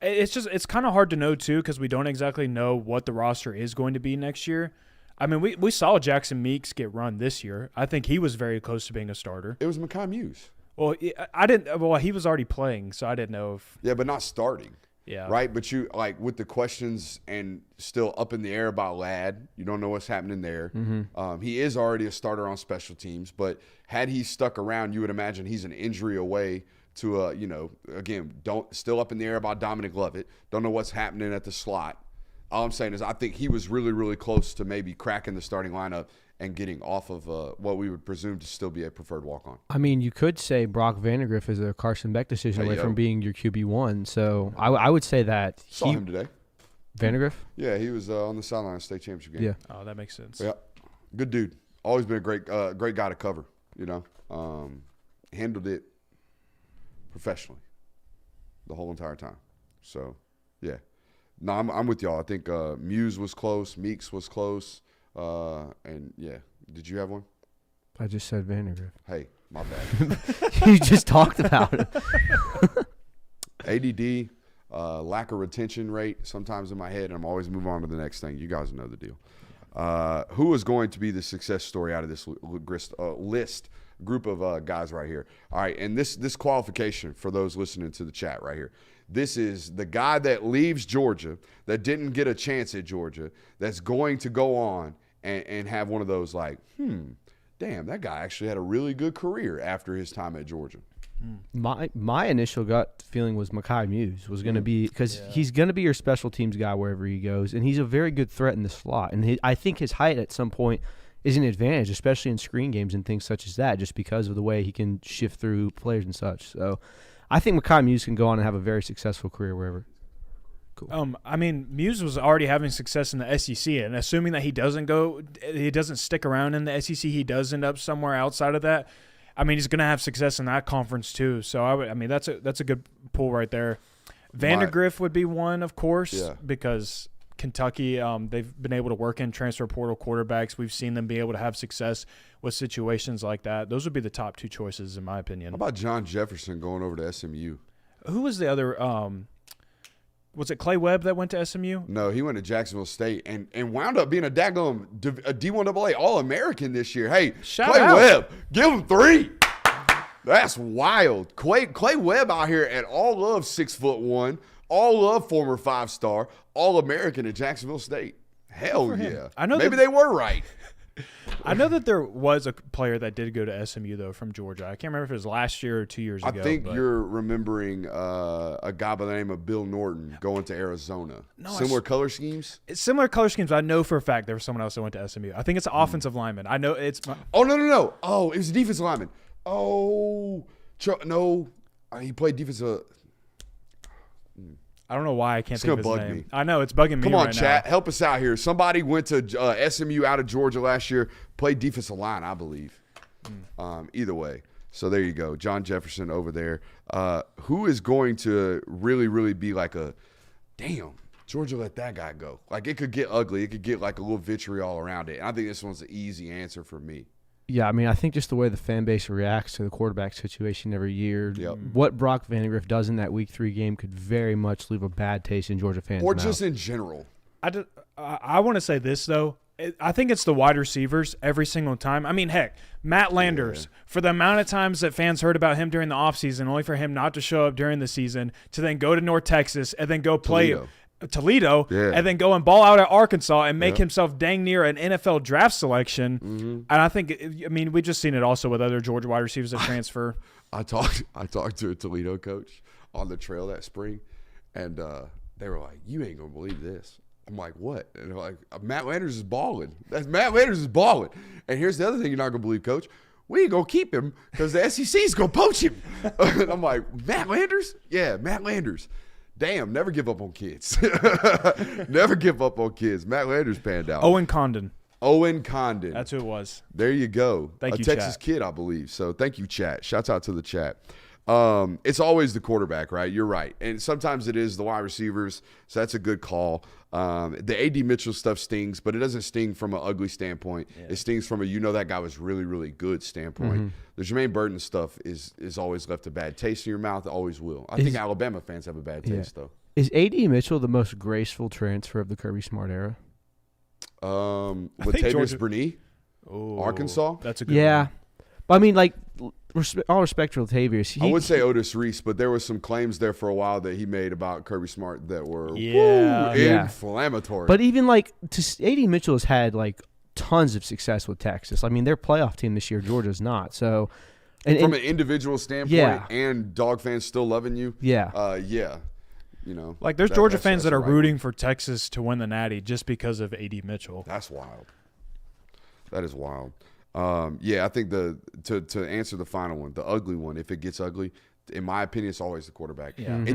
It's kind of hard to know too because we don't exactly know what the roster is going to be next year. I mean, we saw Jackson Meeks get run this year. I think he was very close to being a starter. It was Mekhi Muse. Well, I didn't. Well, he was already playing, so I didn't know if. Yeah, but not starting. Yeah. Right, but you with the questions and still up in the air about Ladd, you don't know what's happening there. Mm-hmm. He is already a starter on special teams, but had he stuck around, you would imagine he's an injury away to again, still up in the air about Dominic Lovett. Don't know what's happening at the slot. All I'm saying is I think he was really, really close to maybe cracking the starting lineup and getting off of what we would presume to still be a preferred walk-on. I mean, you could say Brock Vandagriff is a Carson Beck decision away from being your QB1. So I would say that Saw him today. Vandagriff? Yeah, he was on the sideline of the state championship game. Yeah. Oh, that makes sense. Yeah, good dude. Always been a great guy to cover. Handled it professionally the whole entire time. So, yeah. No, I'm with y'all. I think Muse was close, Meeks was close, and yeah. Did you have one? I just said Vandagriff. Hey, my bad. You just talked about it. ADD, lack of retention rate sometimes in my head, and I'm always moving on to the next thing. You guys know the deal. Who is going to be the success story out of this list group of guys right here? All right, and this qualification for those listening to the chat right here. This is the guy that leaves Georgia, that didn't get a chance at Georgia, that's going to go on and have one of those like, damn, that guy actually had a really good career after his time at Georgia. My initial gut feeling was Mekhi Muse was going to be, because he's going to be your special teams guy wherever he goes, and he's a very good threat in the slot. And I think his height at some point is an advantage, especially in screen games and things such as that, just because of the way he can shift through players and such. So I think Mekhi Muse can go on and have a very successful career wherever. Cool. I mean, Muse was already having success in the SEC, and assuming that he doesn't stick around in the SEC, he does end up somewhere outside of that. I mean, he's going to have success in that conference too. So that's a good pull right there. Vandagriff would be one, of course, because Kentucky, they've been able to work in transfer portal quarterbacks. We've seen them be able to have success with situations like that. Those would be the top two choices, in my opinion. How about John Jefferson going over to SMU? Who was the other? Was it Clay Webb that went to SMU? No, he went to Jacksonville State and wound up being a daggone D1AA All-American this year. Hey, Shout Clay out. Webb, give him 3. That's wild. Clay Webb out here at all of 6'1", all of former 5-star, All-American at Jacksonville State. Hell yeah. I know Maybe they were right. I know that there was a player that did go to SMU, though, from Georgia. I can't remember if it was last year or 2 years ago. I think you're remembering a guy by the name of Bill Norton going to Arizona. Similar color schemes? Similar color schemes. I know for a fact there was someone else that went to SMU. I think it's an offensive lineman. I know it's – Oh, no. Oh, it was a defensive lineman. Oh, no. He played defensive – I don't know why I can't think of his bug name. me. I know, it's bugging me Come on, right chat. now. Help us out here. Somebody went to SMU out of Georgia last year, played defensive line, I believe. Either way. So there you go. John Jefferson over there. Who is going to really, really be like a, damn, Georgia let that guy go. Like it could get ugly. It could get like a little vitriol around it. And I think this one's an easy answer for me. Yeah, I mean, I think just the way the fan base reacts to the quarterback situation every year, Yep. what Brock Vandagriff does in that Week 3 game could very much leave a bad taste in Georgia fans' Or mouth. just in general. I want to say this, though. I think it's the wide receivers every single time. I mean, heck, Matt Landers, for the amount of times that fans heard about him during the offseason, only for him not to show up during the season, to then go to North Texas and then go play Toledo and then go and ball out at Arkansas and make himself dang near an NFL draft selection. And I think, we've just seen it also with other Georgia wide receivers that transfer. I talked to a Toledo coach on the trail that spring, and they were like, "You ain't gonna believe this." I'm like, "What?" And they're like, "Matt Landers is balling. Matt Landers is balling." And here's the other thing you're not gonna believe, Coach. We ain't gonna keep him because the SEC's gonna poach him. And I'm like, "Matt Landers? Yeah, Matt Landers. Damn, never give up on kids. Never give up on kids." Matt Landers panned out. Owen Condon. That's who it was. There you go. Thank you, Texas chat. kid, I believe. So thank you, chat. Shouts out to the chat. It's always the quarterback, right? You're right. And sometimes it is the wide receivers, so that's a good call. The A.D. Mitchell stuff stings, but it doesn't sting from an ugly standpoint. Yeah. It stings from that guy was really, really good standpoint. Mm-hmm. The Jermaine Burton stuff is always left a bad taste in your mouth. It always will. I think Alabama fans have a bad taste, though. Is A.D. Mitchell the most graceful transfer of the Kirby Smart era? Latavius Burnett, Arkansas. That's a good one. But I mean, like, all respect for Latavius. I would say Otis Reese, but there was some claims there for a while that he made about Kirby Smart that were inflammatory. But even like A.D. Mitchell has had like tons of success with Texas. I mean, their playoff team this year, Georgia's not. So, from an individual standpoint, and dog fans still loving you, you know, like there's Georgia fans that are rooting for Texas to win the Natty just because of A.D. Mitchell. That's wild. That is wild. I think to answer the final one, the ugly one, if it gets ugly, in my opinion, it's always the quarterback. Yeah. Mm-hmm.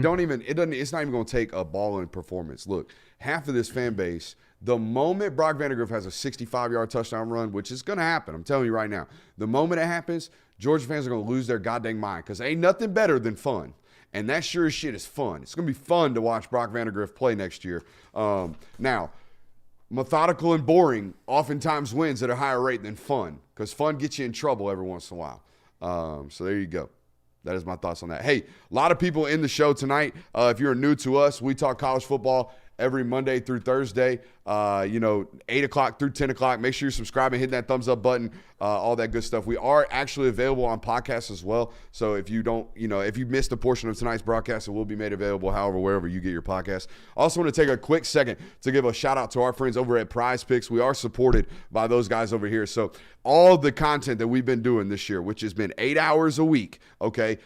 It's not even going to take a ball in performance. Look, half of this fan base, the moment Brock Vandagriff has a 65-yard touchdown run, which is going to happen, I'm telling you right now, the moment it happens, Georgia fans are going to lose their goddamn mind because ain't nothing better than fun. And that sure as shit is fun. It's going to be fun to watch Brock Vandagriff play next year. Now, methodical and boring oftentimes wins at a higher rate than fun because fun gets you in trouble every once in a while. So there you go. That is my thoughts on that. Hey, a lot of people in the show tonight. If you're new to us, we talk college football every Monday through Thursday, 8 o'clock through 10 o'clock. Make sure you're subscribing, hitting that thumbs up button, all that good stuff. We are actually available on podcasts as well. So if you don't, if you missed a portion of tonight's broadcast, it will be made available, however, wherever you get your podcast. Also want to take a quick second to give a shout out to our friends over at Prize Picks. We are supported by those guys over here. So all the content that we've been doing this year, which has been 8 hours a week,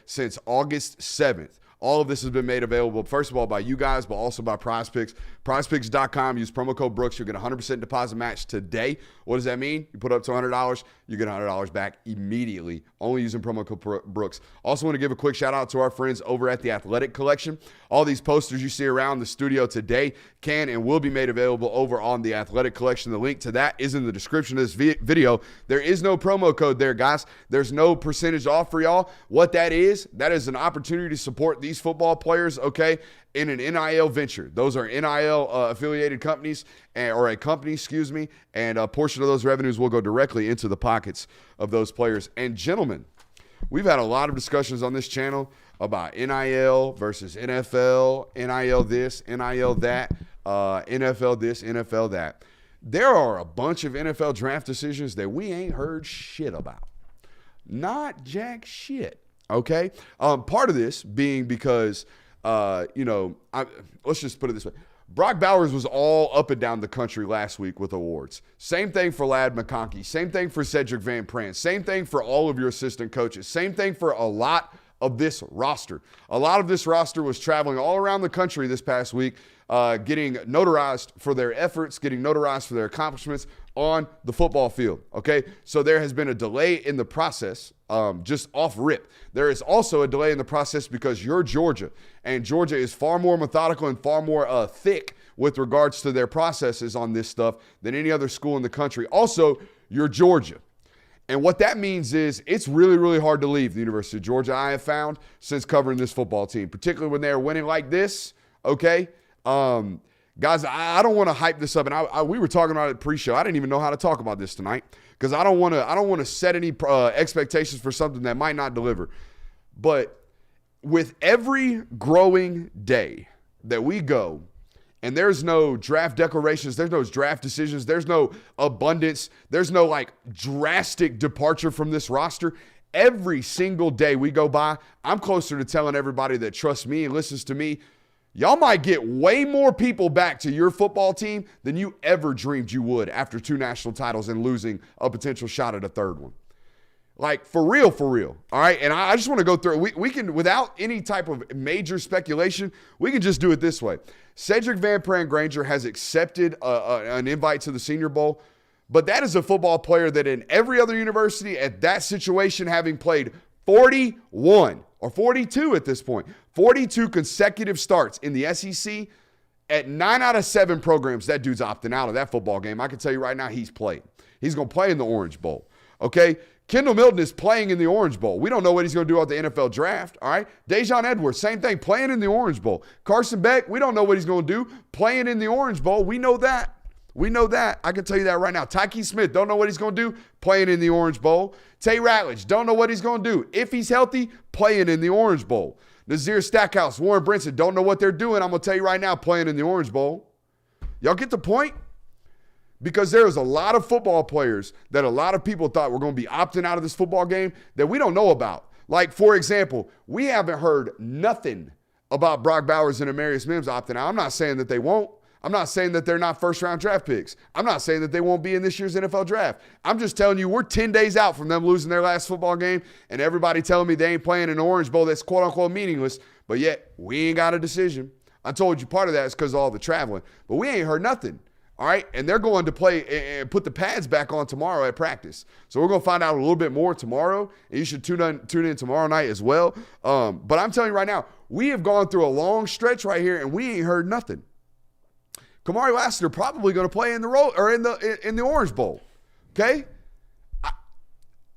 since August 7th, all of this has been made available, first of all, by you guys, but also by Prize Picks. PrizePicks.com. Use promo code Brooks. You'll get a 100% deposit match today. What does that mean? You put up to $100, you get $100 back immediately, only using promo code Brooks. Also want to give a quick shout out to our friends over at the Athletic Collection. All these posters you see around the studio today can and will be made available over on the Athletic Collection. The link to that is in the description of this video. There is no promo code there, guys. There's no percentage off for y'all. What that is an opportunity to support these football players, in an NIL venture. Those are NIL affiliated companies, or a company, and a portion of those revenues will go directly into the pockets of those players. And gentlemen, we've had a lot of discussions on this channel about NIL versus NFL, NIL this, NIL that, NFL this, NFL that. There are a bunch of NFL draft decisions that we ain't heard shit about. Not jack shit, okay? Part of this being because let's just put it this way. Brock Bowers was all up and down the country last week with awards. Same thing for Ladd McConkey. Same thing for Cedric Van Pran. Same thing for all of your assistant coaches. Same thing for a lot of this roster. A lot of this roster was traveling all around the country this past week, getting notarized for their efforts, getting notarized for their accomplishments on the football field, So there has been a delay in the process, just off rip. There is also a delay in the process because you're Georgia, and Georgia is far more methodical and far more thick with regards to their processes on this stuff than any other school in the country. Also, you're Georgia. And what that means is it's really, really hard to leave the University of Georgia, I have found, since covering this football team, particularly when they're winning like this, Guys, I don't want to hype this up, and we were talking about it pre-show. I didn't even know how to talk about this tonight because I don't want to set any expectations for something that might not deliver. But with every growing day that we go, and there's no draft declarations, there's no draft decisions, there's no abundance, there's no drastic departure from this roster. Every single day we go by, I'm closer to telling everybody that trusts me and listens to me, y'all might get way more people back to your football team than you ever dreamed you would after 2 national titles and losing a potential shot at a 3rd one. For real. All right. And I just want to go through it. We can, without any type of major speculation, we can just do it this way. Cedric Van Pran Granger has accepted an invite to the Senior Bowl, but that is a football player that in every other university at that situation, having played 41 or 42 at this point, 42 consecutive starts in the SEC, at 9 out of 7 programs, that dude's opting out of that football game. I can tell you right now, he's played. He's going to play in the Orange Bowl. Okay? Kendall Milton is playing in the Orange Bowl. We don't know what he's going to do at the NFL draft, all right? Dejon Edwards, same thing, playing in the Orange Bowl. Carson Beck, we don't know what he's going to do, playing in the Orange Bowl. We know that. We know that. I can tell you that right now. Tyke Smith, don't know what he's going to do, playing in the Orange Bowl. Tay Ratledge, don't know what he's going to do. If he's healthy, playing in the Orange Bowl. Nazir Stackhouse, Warren Brinson, don't know what they're doing. I'm going to tell you right now, playing in the Orange Bowl. Y'all get the point? Because there is a lot of football players that a lot of people thought were going to be opting out of this football game that we don't know about. Like, for example, we haven't heard nothing about Brock Bowers and Amarius Mims opting out. I'm not saying that they won't. I'm not saying that they're not first-round draft picks. I'm not saying that they won't be in this year's NFL draft. I'm just telling you we're 10 days out from them losing their last football game, and everybody telling me they ain't playing in an Orange Bowl that's quote-unquote meaningless, but yet we ain't got a decision. I told you part of that is because of all the traveling, but we ain't heard nothing. All right, and they're going to play and put the pads back on tomorrow at practice. So we're going to find out a little bit more tomorrow, and you should tune in tomorrow night as well. But I'm telling you right now, we have gone through a long stretch right here, and we ain't heard nothing. Kamari Lassiter probably going to play in the Orange Bowl. Okay,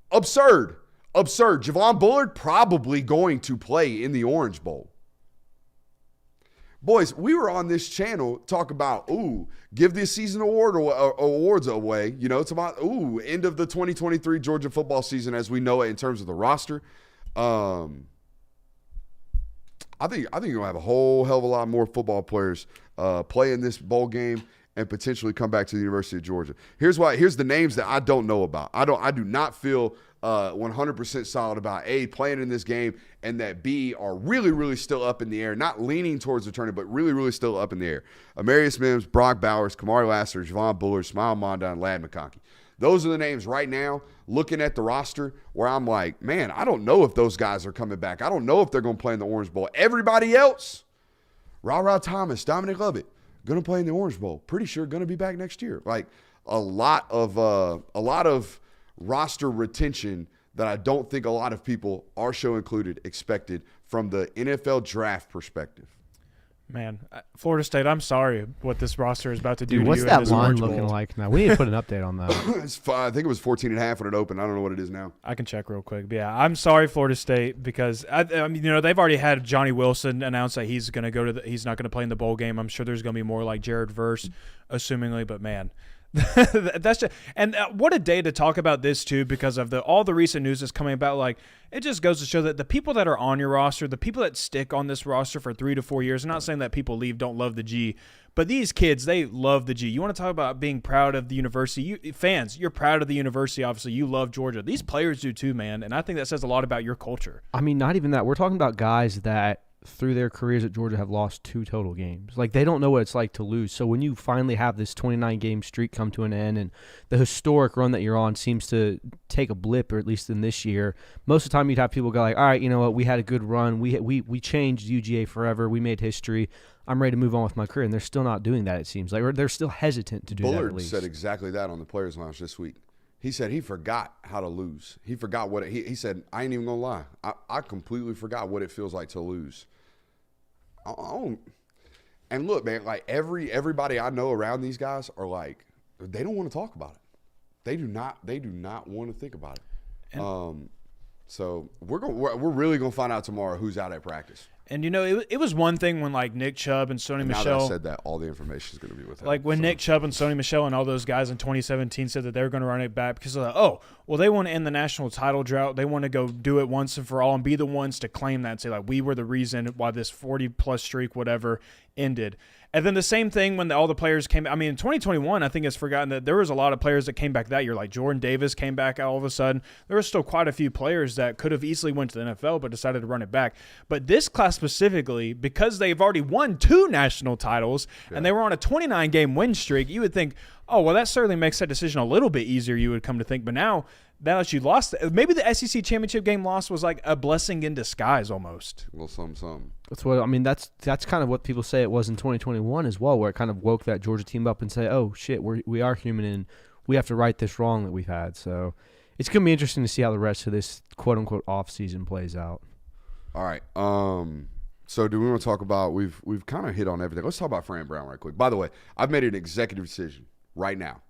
absurd. Javon Bullard probably going to play in the Orange Bowl. Boys, we were on this channel talk about, give the season awards away. You know, it's about, end of the 2023 Georgia football season as we know it in terms of the roster. I think you're going to have a whole hell of a lot more football players play in this bowl game and potentially come back to the University of Georgia. Here's the names that I don't know about. I do not feel 100% solid about A, playing in this game, and that B, are really, really still up in the air, not leaning towards returning, but really, really still up in the air. Amarius Mims, Brock Bowers, Kamari Lassiter, Javon Bullard, Smile Monda, and Ladd McConkey. Those are the names right now, looking at the roster, where I'm like, man, I don't know if those guys are coming back. I don't know if they're going to play in the Orange Bowl. Everybody else, Ra Thomas, Dominic Lovett, going to play in the Orange Bowl. Pretty sure going to be back next year. Like a lot of roster retention that I don't think a lot of people, our show included, expected from the NFL draft perspective. Man, Florida State, I'm sorry what this roster is about to do. Dude, to what's you that in this line Orange looking Bowl. like now? We need to put an update on that. I think it was 14.5 when it opened. I don't know what it is now. I can check real quick. But yeah, I'm sorry, Florida State, because I mean, they've already had Johnny Wilson announce that he's going to he's not going to play in the bowl game. I'm sure there's going to be more like Jared Verse, assumingly. But man, that's just, and what a day to talk about this too, because of all the recent news that's coming about. Like, it just goes to show that the people that are on your roster, the people that stick on this roster for 3 to 4 years, I'm not saying that people leave don't love the G, but these kids, they love the G. You want to talk about being proud of the university? Fans, you're proud of the university. Obviously, you love Georgia. These players do too, man, and I think that says a lot about your culture. I mean, not even that. We're talking about guys that through their careers at Georgia have lost 2 total games. Like, they don't know what it's like to lose. So when you finally have this 29-game streak come to an end and the historic run that you're on seems to take a blip, or at least in this year, most of the time you'd have people go like, all right, you know what, we had a good run. We changed UGA forever. We made history. I'm ready to move on with my career. And they're still not doing that, it seems like. Or they're still hesitant to do that at Bullard least. said exactly that on the Players Lounge this week. He said he forgot how to lose. He forgot what he said, I ain't even going to lie. I completely forgot what it feels like to lose. And look, man, like everybody I know around these guys are like, they don't want to talk about it. They do not want to think about it. So we're really gonna find out tomorrow who's out at practice. And it was one thing when like Nick Chubb and Sony Now Michel. that I said that, all the information is going to be with him. Like when Nick Chubb and Sony Michel and all those guys in 2017 said that they were going to run it back because they're like, oh, well, they want to end the national title drought. They want to go do it once and for all and be the ones to claim that and say, like, we were the reason why this 40-plus streak, whatever, ended. And then the same thing when all the players came. I mean, in 2021, I think it's forgotten that there was a lot of players that came back that year. Like Jordan Davis came back all of a sudden. There was still quite a few players that could have easily went to the NFL but decided to run it back. But this class specifically, because they've already won 2 national titles and they were on a 29-game win streak, you would think, oh, well, that certainly makes that decision a little bit easier, you would come to think. But now that you lost, maybe the SEC championship game loss was like a blessing in disguise almost. Well, some. That's what I mean. That's kind of what people say it was in 2021 as well, where it kind of woke that Georgia team up and say, "Oh shit, we are human and we have to right this wrong that we've had." So it's gonna be interesting to see how the rest of this quote unquote off season plays out. All right. So do we want to talk about? We've kind of hit on everything. Let's talk about Fran Brown right quick. By the way, I've made an executive decision right now.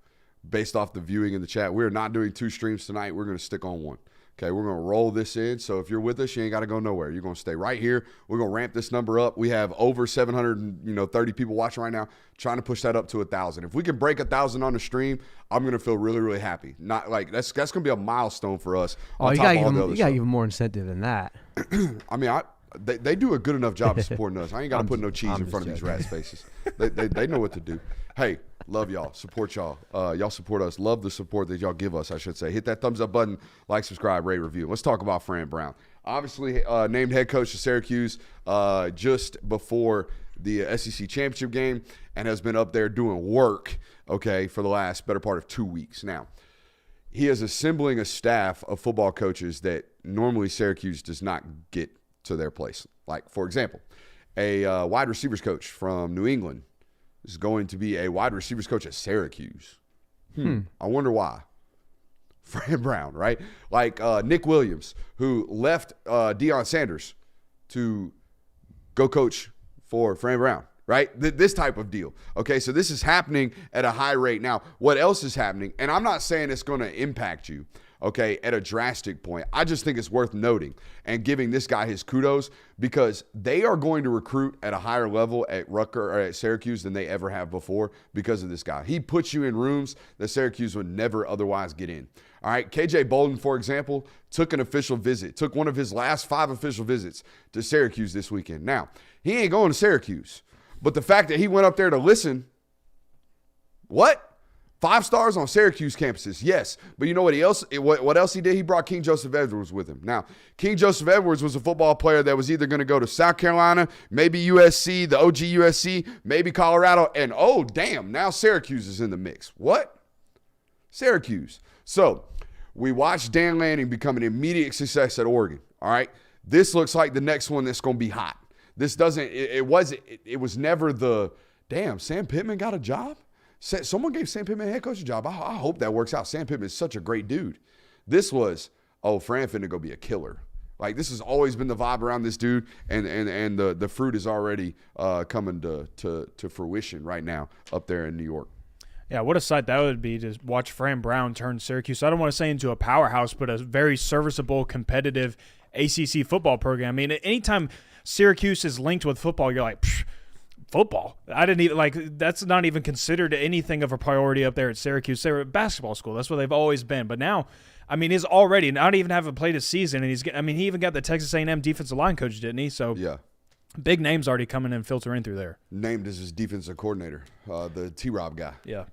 based off the viewing in the chat. We're not doing 2 streams tonight. We're going to stick on one. Okay, we're going to roll this in. So if you're with us, you ain't got to go nowhere. You're going to stay right here. We're going to ramp this number up. We have over 730 people watching right now, trying to push that up to 1,000. If we can break 1,000 on the stream, I'm going to feel really, really happy. Not like that's going to be a milestone for us. Oh, you got even more incentive than that. I mean, they do a good enough job of supporting us. I ain't got to put no cheese in front of these rats' faces. They know what to do. Hey, love y'all. Support y'all. Y'all support us. Love the support that y'all give us, I should say. Hit that thumbs up button, like, subscribe, rate, review. Let's talk about Fran Brown. Obviously, named head coach of Syracuse just before the SEC championship game and has been up there doing work, okay, for the last better part of 2 weeks. Now, he is assembling a staff of football coaches that normally Syracuse does not get to their place. Like, for example, a wide receivers coach from New England is going to be a wide receivers coach at Syracuse. I wonder why. Fran Brown, right? Like Nick Williams, who left Deion Sanders to go coach for Fran Brown, right? This type of deal. Okay, so this is happening at a high rate. Now, what else is happening? And I'm not saying it's going to impact you, okay, at a drastic point. I just think it's worth noting and giving this guy his kudos because they are going to recruit at a higher level at Rutgers or at Syracuse than they ever have before because of this guy. He puts you in rooms that Syracuse would never otherwise get in. All right, KJ Bolden, for example, took an official visit, took one of his last 5 official visits to Syracuse this weekend. Now, he ain't going to Syracuse, but the fact that he went up there to listen, what? 5 stars on Syracuse campuses, yes. But you know what else he did? He brought King Joseph Edwards with him. Now, King Joseph Edwards was a football player that was either going to go to South Carolina, maybe USC, the OG USC, maybe Colorado, and oh, damn, now Syracuse is in the mix. What? Syracuse. So, we watched Dan Lanning become an immediate success at Oregon, all right? This looks like the next one that's going to be hot. This doesn't, it was never the, damn, Sam Pittman got a job? Someone gave Sam Pittman a head coach a job. I hope that works out. Sam Pittman is such a great dude. This was, Fran finna go be a killer. Like, this has always been the vibe around this dude, and the fruit is already coming to fruition right now up there in New York. Yeah, what a sight that would be to watch Fran Brown turn Syracuse. I don't want to say into a powerhouse, but a very serviceable, competitive ACC football program. I mean, anytime Syracuse is linked with football, you're like, psh, football. I didn't even that's not even considered anything of a priority up there at Syracuse. They're a basketball school. That's what they've always been. But now, I mean, he's already not even having played a season, and he even got the Texas A&M defensive line coach, didn't he? So yeah, big names already coming and filtering through there. Named as his defensive coordinator, the T-Rob guy. Yeah.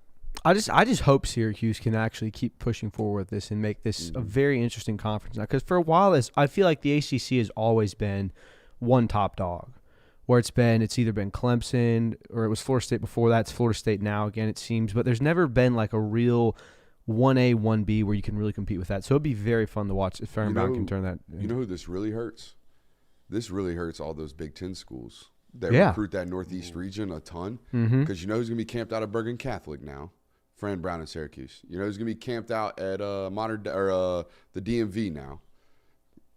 I just hope Syracuse can actually keep pushing forward with this and make this a very interesting conference now. Because for a while, I feel like the ACC has always been one top dog. Where it's either been Clemson or it was Florida State before that. It's Florida State now again, it seems. But there's never been like a real 1A, 1B where you can really compete with that. So it'd be very fun to watch if Fran Brown can turn that. You know who this really hurts? This really hurts all those Big Ten schools that recruit that Northeast region a ton. Because you know who's going to be camped out at Bergen Catholic now? Fran Brown in Syracuse. You know who's going to be camped out at the DMV now?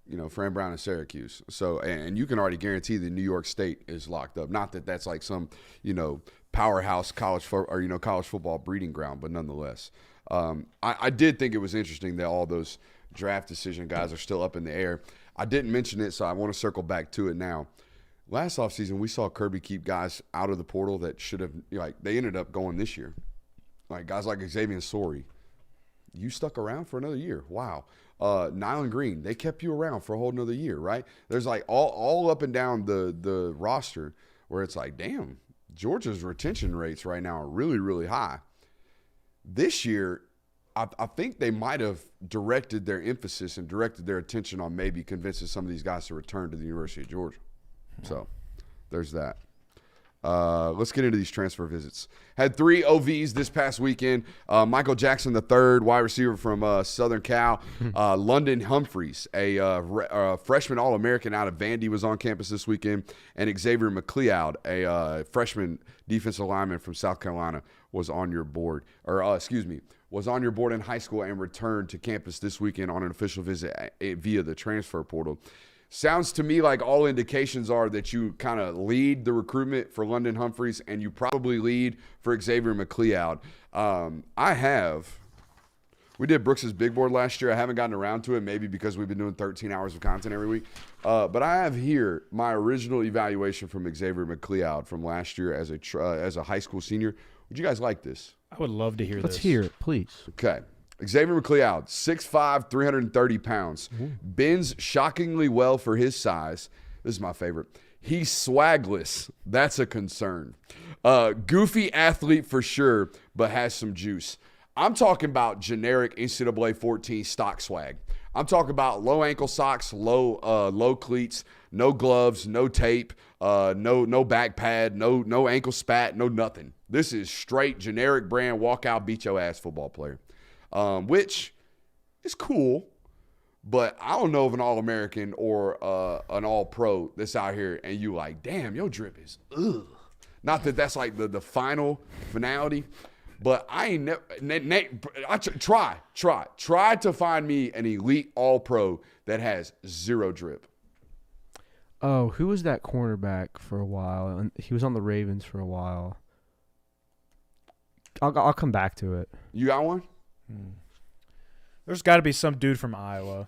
You know, Fran Brown in Syracuse. So, and you can already guarantee that New York State is locked up. Not that that's like some, powerhouse college football breeding ground, but nonetheless. I did think it was interesting that all those draft decision guys are still up in the air. I didn't mention it, so I want to circle back to it now. Last offseason, we saw Kirby keep guys out of the portal that should have, they ended up going this year. Like guys like Xavier Sori. You stuck around for another year. Wow. Nyland Green, they kept you around for a whole nother year, right? There's like all up and down the roster where it's like, damn, Georgia's retention rates right now are really, really high. This year, I think they might have directed their emphasis and directed their attention on maybe convincing some of these guys to return to the University of Georgia. So there's that. Let's get into these transfer visits. Had 3 OVs this past weekend. Michael Jackson III, wide receiver from Southern Cal. London Humphreys, a freshman All-American out of Vandy, was on campus this weekend. And Xavier McLeod, a freshman defensive lineman from South Carolina, was on your board. Was on your board in high school and returned to campus this weekend on an official visit via the transfer portal. Sounds to me like all indications are that you kind of lead the recruitment for London Humphreys, and you probably lead for Xavier McLeod. We did Brooks's big board last year. I haven't gotten around to it, maybe because we've been doing 13 hours of content every week. But I have here my original evaluation from Xavier McLeod from last year as a high school senior. Would you guys like this? I would love to hear this. Let's hear it, please. Okay. Xavier McLeod, 6'5", 330 pounds. Bends shockingly well for his size. This is my favorite. He's swagless. That's a concern. Goofy athlete for sure, but has some juice. I'm talking about generic NCAA 14 stock swag. I'm talking about low ankle socks, low cleats, no gloves, no tape, no back pad, no ankle spat, no nothing. This is straight generic brand walk out, beat your ass football player, which is cool. But I don't know of an All-American or an All-Pro that's out here and you like, damn, your drip is ugh. Not that that's like the final finality. But I ain't try to find me an elite all-pro that has zero drip. Oh, who was that cornerback for a while? And he was on the Ravens for a while. I'll come back to it. You got one? There's got to be some dude from Iowa.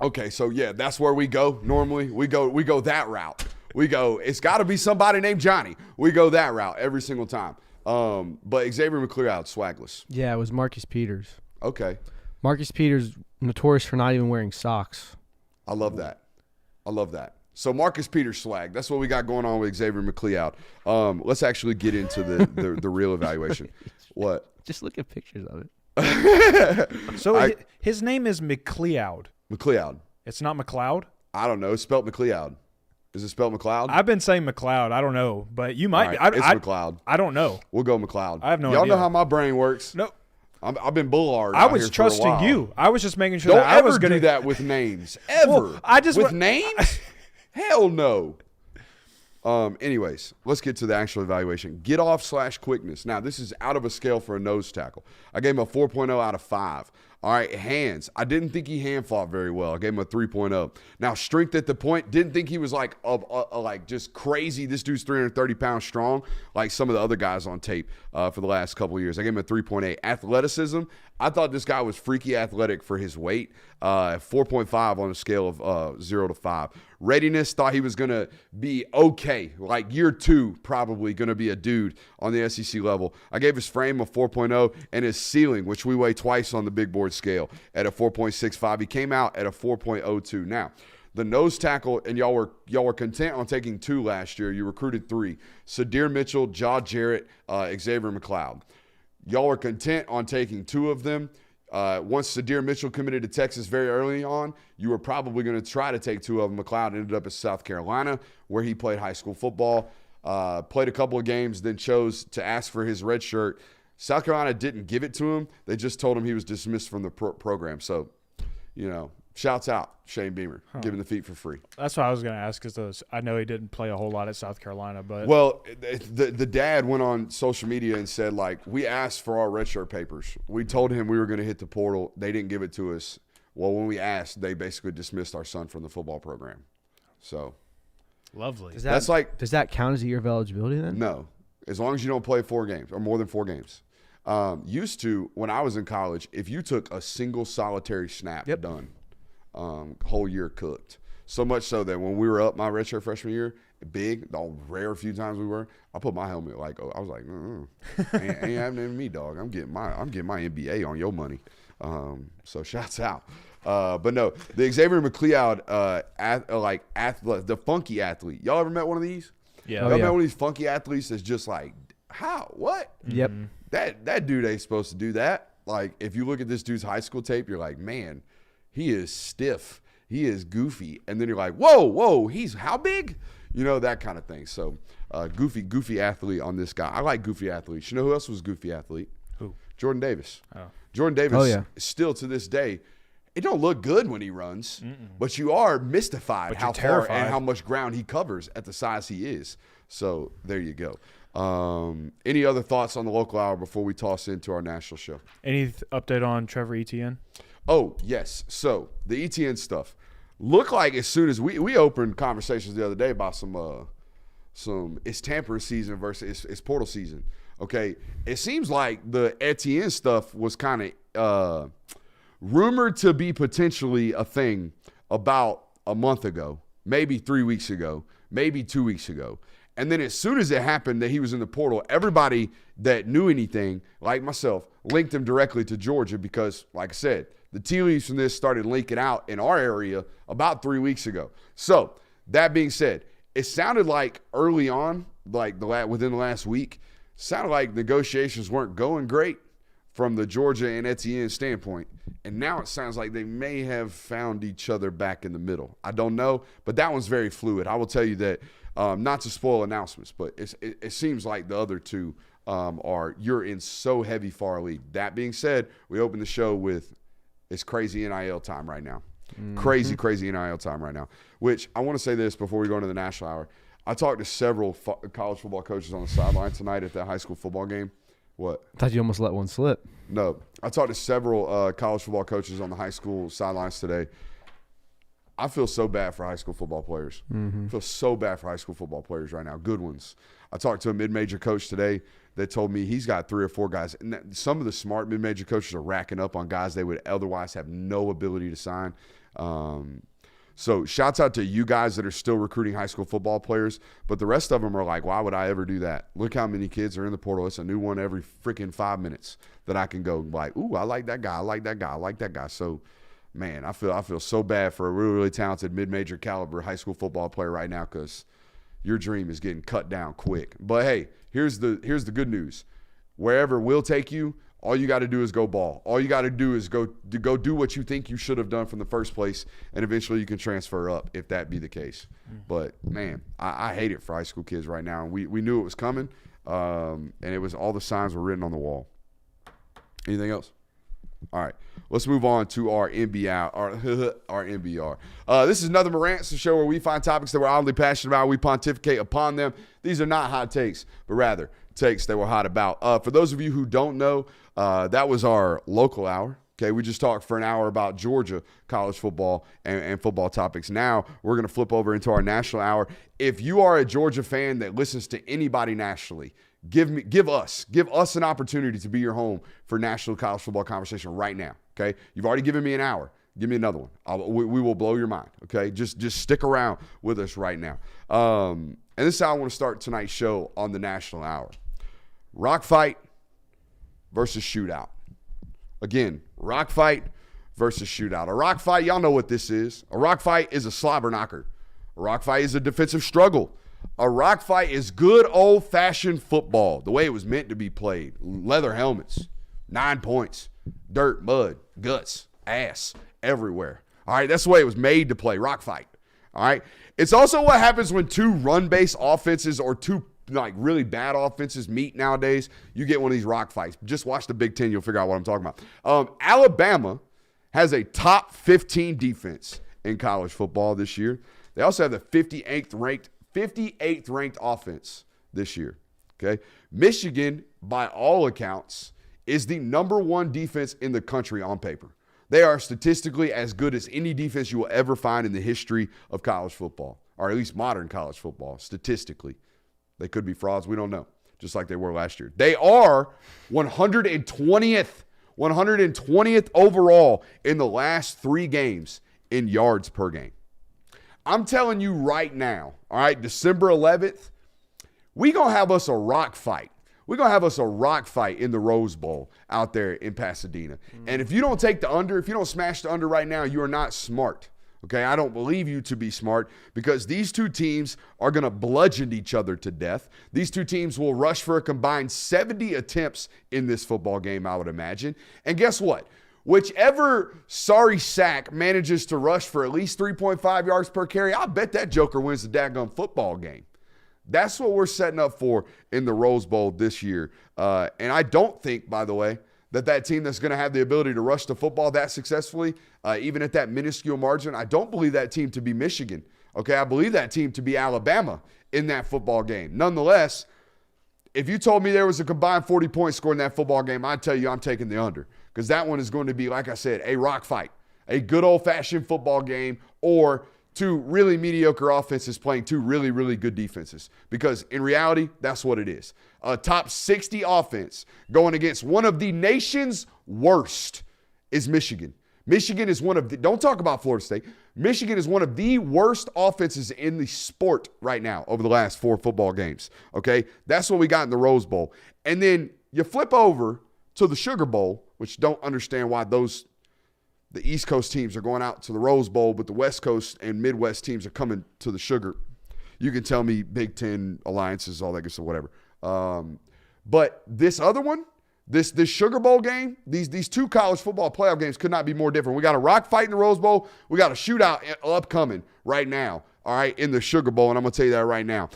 Okay, so yeah, that's where we go. Normally, we go that route. It's got to be somebody named Johnny. We go that route every single time. But Xavier McLeod, swagless. Yeah, it was Marcus Peters. Okay. Marcus Peters, notorious for not even wearing socks. I love that. So Marcus Peters swag. That's what we got going on with Xavier McLeod. Let's actually get into the real evaluation. What? Just look at pictures of it. So his name is McLeod. McLeod. It's not McLeod? I don't know. It's spelled McLeod. Is it spelled McLeod? I've been saying McLeod. I don't know, but you might. Right, it's McLeod. I don't know. We'll go McLeod. I have no Y'all idea. know how my brain works. No. I've been bullard. I was trusting you. I was just making sure Don't that I was ever going to do that with names. Ever. Well, I just with names? Hell no. Anyways, let's get to the actual evaluation. Get off / quickness. Now, this is out of a scale for a nose tackle. I gave him a 4.0 out of 5. All right, hands. I didn't think he hand fought very well. I gave him a 3.0. Now, strength at the point, didn't think he was like just crazy. This dude's 330 pounds strong, like some of the other guys on tape for the last couple of years. I gave him a 3.8. Athleticism, I thought this guy was freaky athletic for his weight. 4.5 on a scale of 0 to 5. Readiness, thought he was going to be okay. Like year 2, probably going to be a dude on the SEC level. I gave his frame a 4.0 and his ceiling, which we weigh twice on the big board scale, at a 4.65. He came out at a 4.02. Now, the nose tackle, and y'all were content on taking 2 last year. You recruited 3. Sadir Mitchell, Jaw Jarrett, Xavier McLeod. Y'all were content on taking 2 of them. Once Sadir Mitchell committed to Texas very early on, you were probably going to try to take 2 of them. McLeod ended up at South Carolina, where he played high school football, played a couple of games, then chose to ask for his red shirt. South Carolina didn't give it to him. They just told him he was dismissed from the program. So, shouts out Shane Beamer, giving the feet for free. That's what I was going to ask, because I know he didn't play a whole lot at South Carolina. But well, the dad went on social media and said, like, we asked for our redshirt papers. We told him we were going to hit the portal. They didn't give it to us. Well, when we asked, they basically dismissed our son from the football program. So lovely. Does that count as a year of eligibility then? No, as long as you don't play 4 games or more than 4 games. Used to, when I was in college, if you took a single solitary snap, done. Whole year cooked. So much so that when we were up my redshirt freshman year, big, the rare few times we were, I put my helmet I was like, ain't happening to me, dog. I'm getting my NBA on your money. So shouts out. But no, the Xavier McLeod, the funky athlete. Y'all ever met one of these? Yeah. Y'all met one of these funky athletes that's just like, how? What? Yep. That dude ain't supposed to do that. Like, if you look at this dude's high school tape, you're like, man, he is stiff. He is goofy. And then you're like, whoa, he's how big? That kind of thing. So goofy athlete on this guy. I like goofy athletes. You know who else was goofy athlete? Who? Jordan Davis. Oh. Jordan Davis, still to this day, it don't look good when he runs, but you are mystified how far and how much ground he covers at the size he is. So there you go. Any other thoughts on the local hour before we toss into our national show? Any update on Trevor Etienne? Oh, yes. So the ETN stuff. look like as soon as we opened conversations the other day about some it's tampering season versus it's portal season. Okay, it seems like the Etienne stuff was kind of rumored to be potentially a thing about a month ago, maybe 3 weeks ago, maybe 2 weeks ago. And then as soon as it happened that he was in the portal, everybody that knew anything, like myself, linked him directly to Georgia because, like I said, the tea leaves from this started leaking out in our area about 3 weeks ago. So that being said, it sounded like early on, like within the last week, sounded like negotiations weren't going great from the Georgia and Etienne standpoint. And now it sounds like they may have found each other back in the middle. I don't know, but that one's very fluid. I will tell you that, not to spoil announcements, but it seems like the other two you're in so heavy far lead. That being said, we open the show with it's crazy NIL time right now. Mm-hmm. Crazy NIL time right now. Which I want to say this before we go into the national hour. I talked to several college football coaches on the sideline tonight at that high school football game. What? I thought you almost let one slip. No. I talked to several college football coaches on the high school sidelines today. I feel so bad for high school football players. I feel so bad for high school football players right now. Good ones. I talked to a mid-major coach today that told me he's got 3 or 4 guys. And some of the smart mid-major coaches are racking up on guys they would otherwise have no ability to sign. So shouts out to you guys that are still recruiting high school football players, but the rest of them are like, why would I ever do that? Look how many kids are in the portal. It's a new one every freaking 5 minutes that I can go like, ooh, I like that guy. I like that guy. I like that guy. So, man, I feel so bad for a really, really talented mid-major caliber high school football player right now because your dream is getting cut down quick. But, hey, here's the good news. Wherever we'll take you, all you got to do is go ball. All you got to do is go do what you think you should have done from the first place, and eventually you can transfer up if that be the case. But, man, I hate it for high school kids right now. We knew it was coming, and it was all the signs were written on the wall. Anything else? All right, let's move on to our NBR. Our NBR. This is another Morant's, the show where we find topics that we're oddly passionate about. We pontificate upon them. These are not hot takes, but rather takes that we're hot about. For those of you who don't know, that was our local hour. Okay, we just talked for an hour about Georgia college football and football topics. Now we're going to flip over into our national hour. If you are a Georgia fan that listens to anybody nationally, give us an opportunity to be your home for national college football conversation right now. Okay, you've already given me an hour. Give me another one. We will blow your mind. Okay, just stick around with us right now. And this is how I want to start tonight's show on the national hour. Rock fight versus shootout. Again, rock fight versus shootout. A rock fight, y'all know what this is. A rock fight is a slobber knocker. A rock fight is a defensive struggle. A rock fight is good old-fashioned football, the way it was meant to be played. Leather helmets, 9 points, dirt, mud, guts, ass, everywhere. All right, that's the way it was made to play, rock fight. All right, it's also what happens when 2 run-based offenses or 2 really bad offenses meet nowadays. You get one of these rock fights. Just watch the Big Ten, you'll figure out what I'm talking about. Alabama has a top 15 defense in college football this year. They also have the 58th ranked offense this year. Okay, Michigan, by all accounts, is the number 1 defense in the country on paper. They are statistically as good as any defense you will ever find in the history of college football, or at least modern college football, statistically. They could be frauds. We don't know, just like they were last year. They are 120th overall in the last 3 games in yards per game. I'm telling you right now, all right, December 11th, we're going to have us a rock fight. We're going to have us a rock fight in the Rose Bowl out there in Pasadena. And if you don't take the under, if you don't smash the under right now, you are not smart. Okay, I don't believe you to be smart because these 2 teams are going to bludgeon each other to death. These 2 teams will rush for a combined 70 attempts in this football game, I would imagine. And guess what? Whichever sorry sack manages to rush for at least 3.5 yards per carry, I bet that joker wins the daggum football game. That's what we're setting up for in the Rose Bowl this year. And I don't think, by the way, that team that's going to have the ability to rush the football that successfully, even at that minuscule margin, I don't believe that team to be Michigan. Okay, I believe that team to be Alabama in that football game. Nonetheless, if you told me there was a combined 40 points scored in that football game, I'd tell you I'm taking the under because that one is going to be, like I said, a rock fight. a good old-fashioned football game, or two really mediocre offenses playing two really, really good defenses. Because in reality, that's what it is. A top 60 offense going against one of the nation's worst is Michigan. Michigan is one of the, don't talk about Florida State. Michigan is one of the worst offenses in the sport right now over the last 4 football games. Okay? That's what we got in the Rose Bowl. And then you flip over to the Sugar Bowl, which don't understand why the East Coast teams are going out to the Rose Bowl, but the West Coast and Midwest teams are coming to the Sugar. You can tell me Big Ten alliances, all that good stuff, whatever. But this other one, this Sugar Bowl game, these 2 college football playoff games could not be more different. We got a rock fight in the Rose Bowl. We got a shootout upcoming right now, all right, in the Sugar Bowl, and I'm going to tell you that right now.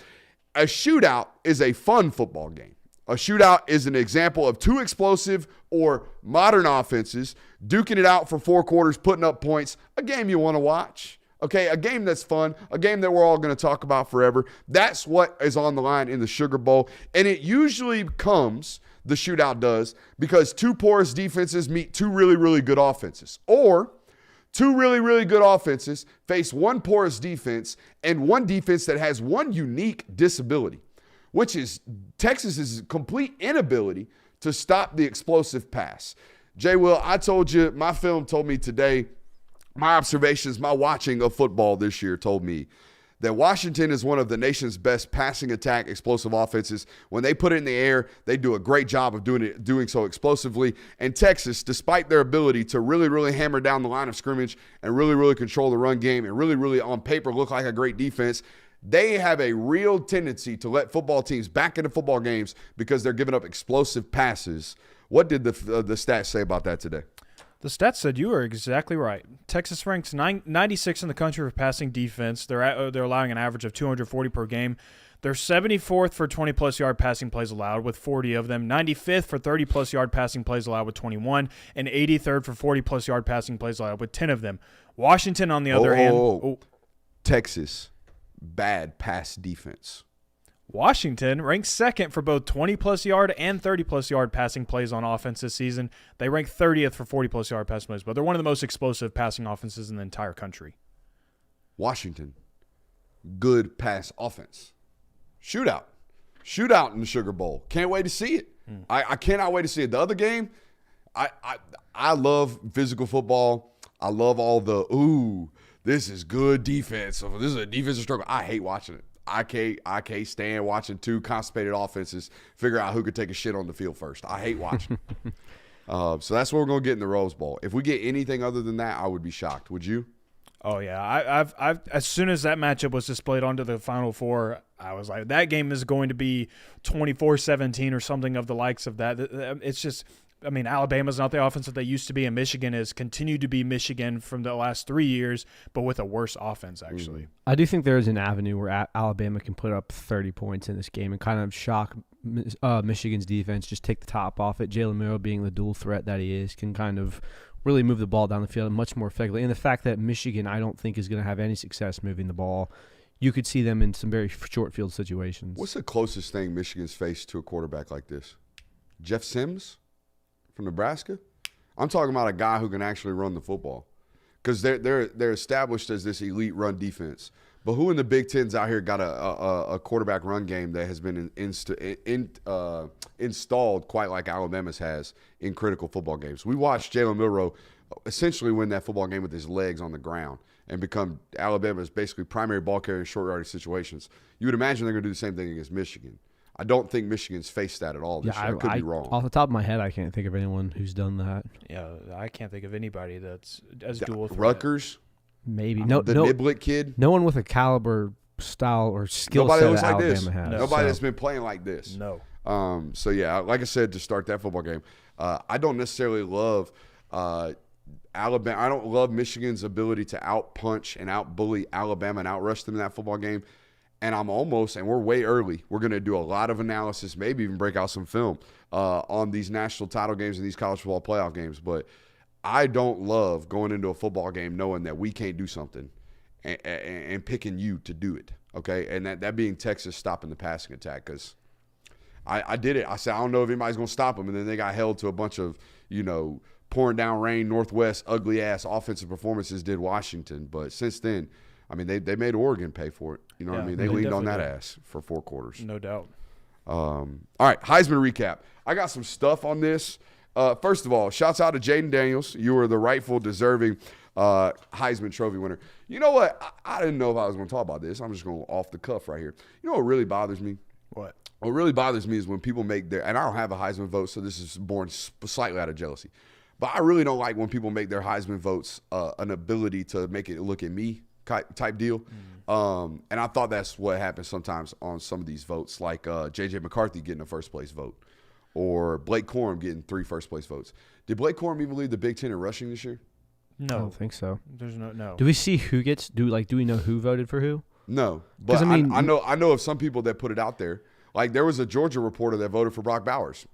A shootout is a fun football game. A shootout is an example of 2 explosive or modern offenses duking it out for 4 quarters, putting up points, a game you want to watch. Okay, a game that's fun, a game that we're all going to talk about forever. That's what is on the line in the Sugar Bowl. And it usually comes, the shootout does, because 2 porous defenses meet 2 really, really good offenses. Or 2 really, really good offenses face 1 porous defense and 1 defense that has 1 unique disability, which is Texas's complete inability to stop the explosive pass. Jay Will, I told you, my film told me today, my observations, my watching of football this year told me that Washington is one of the nation's best passing attack explosive offenses. When they put it in the air, they do a great job of doing so explosively. And Texas, despite their ability to really, really hammer down the line of scrimmage and really, really control the run game and really, really on paper look like a great defense, they have a real tendency to let football teams back into football games because they're giving up explosive passes. What did the stats say about that today? The stats said you are exactly right. Texas ranks 96 in the country for passing defense. They're allowing an average of 240 per game. They're 74th for 20-plus yard passing plays allowed with 40 of them, 95th for 30-plus yard passing plays allowed with 21, and 83rd for 40-plus yard passing plays allowed with 10 of them. Washington, on the other hand. Texas, bad pass defense. Washington ranks 2nd for both 20-plus yard and 30-plus yard passing plays on offense this season. They rank 30th for 40-plus yard passing plays, but they're one of the most explosive passing offenses in the entire country. Washington, good pass offense. Shootout in the Sugar Bowl. Can't wait to see it. I cannot wait to see it. The other game, I love physical football. I love all the, this is good defense. This is a defensive struggle. I hate watching it. I can't stand watching 2 constipated offenses figure out who could take a shit on the field first. I hate watching it. So that's what we're going to get in the Rose Bowl. If we get anything other than that, I would be shocked. Would you? Oh, yeah. I've as soon as that matchup was displayed onto the Final Four, I was like, that game is going to be 24-17 or something of the likes of that. It's just – I mean, Alabama's not the offense that they used to be, and Michigan has continued to be Michigan from the last 3 years, but with a worse offense, actually. I do think there is an avenue where Alabama can put up 30 points in this game and kind of shock Michigan's defense, just take the top off it. Jalen Milroe, being the dual threat that he is, can kind of really move the ball down the field much more effectively. And the fact that Michigan, I don't think, is going to have any success moving the ball. You could see them in some very short field situations. What's the closest thing Michigan's faced to a quarterback like this? Jeff Sims from Nebraska? I'm talking about a guy who can actually run the football, because they're established as this elite run defense. But who in the Big Ten's out here got a quarterback run game that has been installed quite like Alabama's has in critical football games? We watched Jalen Milroe essentially win that football game with his legs on the ground and become Alabama's basically primary ball carrier in short yardage situations. You would imagine they're going to do the same thing against Michigan. I don't think Michigan's faced that at all this year. I could be wrong. Off the top of my head, I can't think of anyone who's done that. Yeah, I can't think of anybody that's as dual threat. Rutgers? Maybe. The Niblet kid? No one with a caliber, style, or skill set that Alabama has. Nobody that's been playing like this. No. So, yeah, like I said, to start that football game, I don't necessarily love Alabama. I don't love Michigan's ability to out-punch and out-bully Alabama and out-rush them in that football game. And we're way early. We're going to do a lot of analysis, maybe even break out some film on these national title games and these college football playoff games. But I don't love going into a football game knowing that we can't do something and picking you to do it, okay? And that being Texas stopping the passing attack, because I did it. I said, I don't know if anybody's going to stop them. And then they got held to a bunch of, pouring down rain, Northwest, ugly-ass offensive performances did Washington. But since then, I mean, they made Oregon pay for it. You know what I mean? They leaned on that ass for 4 quarters. No doubt. All right, Heisman recap. I got some stuff on this. First of all, shouts out to Jaden Daniels. You are the rightful deserving Heisman Trophy winner. You know what? I didn't know if I was going to talk about this. I'm just going off the cuff right here. You know what really bothers me? What? What really bothers me is when people make their – and I don't have a Heisman vote, so this is born slightly out of jealousy. But I really don't like when people make their Heisman votes an ability to make it look at me type deal. And I thought that's what happens sometimes on some of these votes, like J.J. McCarthy getting a first-place vote or Blake Corum getting 3 first-place votes. Did Blake Corum even lead the Big Ten in rushing this year? I don't think so. There's no. Do we see who gets? Do we know who voted for who? No, but I mean, I know of some people that put it out there. Like there was a Georgia reporter that voted for Brock Bowers.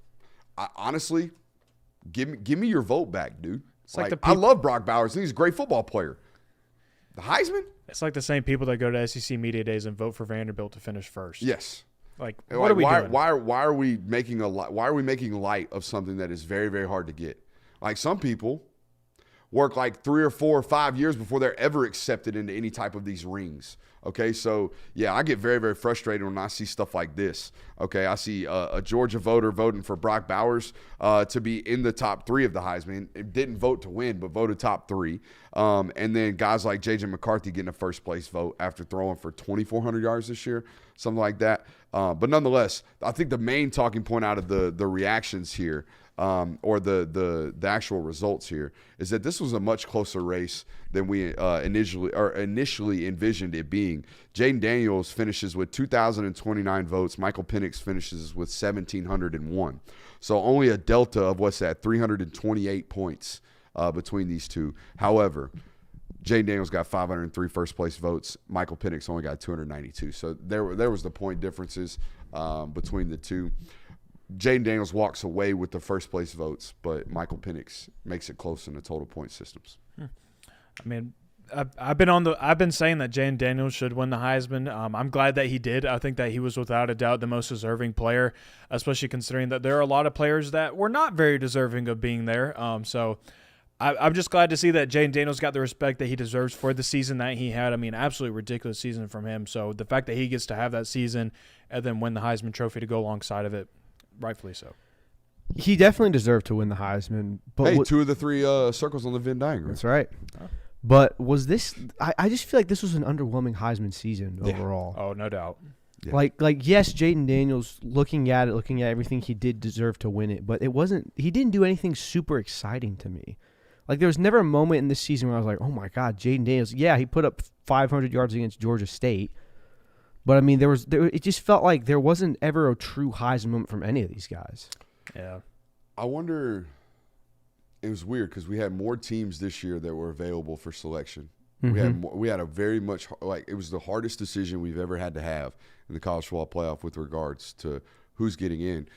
Honestly, give me your vote back, dude. It's like I love Brock Bowers. And he's a great football player. The Heisman? It's like the same people that go to SEC media days and vote for Vanderbilt to finish first. Yes. Like what are we doing? Why are we making light of something that is very, very hard to get? Like some people work like 3 or 4 or 5 years before they're ever accepted into any type of these rings. Okay, so yeah, I get very, very frustrated when I see stuff like this. Okay, I see a Georgia voter voting for Brock Bowers to be in the top 3 of the Heisman. It didn't vote to win, but voted top 3. And then guys like J.J. McCarthy getting a first-place vote after throwing for 2,400 yards this year, something like that. But nonetheless, I think the main talking point out of the reactions here or the actual results here is that this was a much closer race than we initially envisioned it being. Jaden Daniels finishes with 2,029 votes. Michael Penix finishes with 1,701. So only a delta of 328 points between these two. However, Jaden Daniels got 503 first-place votes. Michael Penix only got 292. So there was the point differences between the two. Jaden Daniels walks away with the first-place votes, but Michael Penix makes it close in the total point systems. I mean, I've been saying that Jaden Daniels should win the Heisman. I'm glad that he did. I think that he was without a doubt the most deserving player, especially considering that there are a lot of players that were not very deserving of being there. So I'm just glad to see that Jaden Daniels got the respect that he deserves for the season that he had. I mean, absolutely ridiculous season from him. So the fact that he gets to have that season and then win the Heisman Trophy to go alongside of it, rightfully so. He definitely deserved to win the Heisman. But hey, 2 of the 3 circles on the Venn diagram. That's right. But was this – I just feel like this was an underwhelming Heisman season overall. Oh, no doubt. Yeah. Like yes, Jaden Daniels, looking at everything, he did deserve to win it. But it wasn't – he didn't do anything super exciting to me. Like there was never a moment in this season where I was like, oh, my God, Jaden Daniels. Yeah, he put up 500 yards against Georgia State. But, I mean, it just felt like there wasn't ever a true Heisman moment from any of these guys. Yeah. I wonder – it was weird because we had more teams this year that were available for selection. Mm-hmm. We had a very much – like it was the hardest decision we've ever had to have in the college football playoff with regards to who's getting in.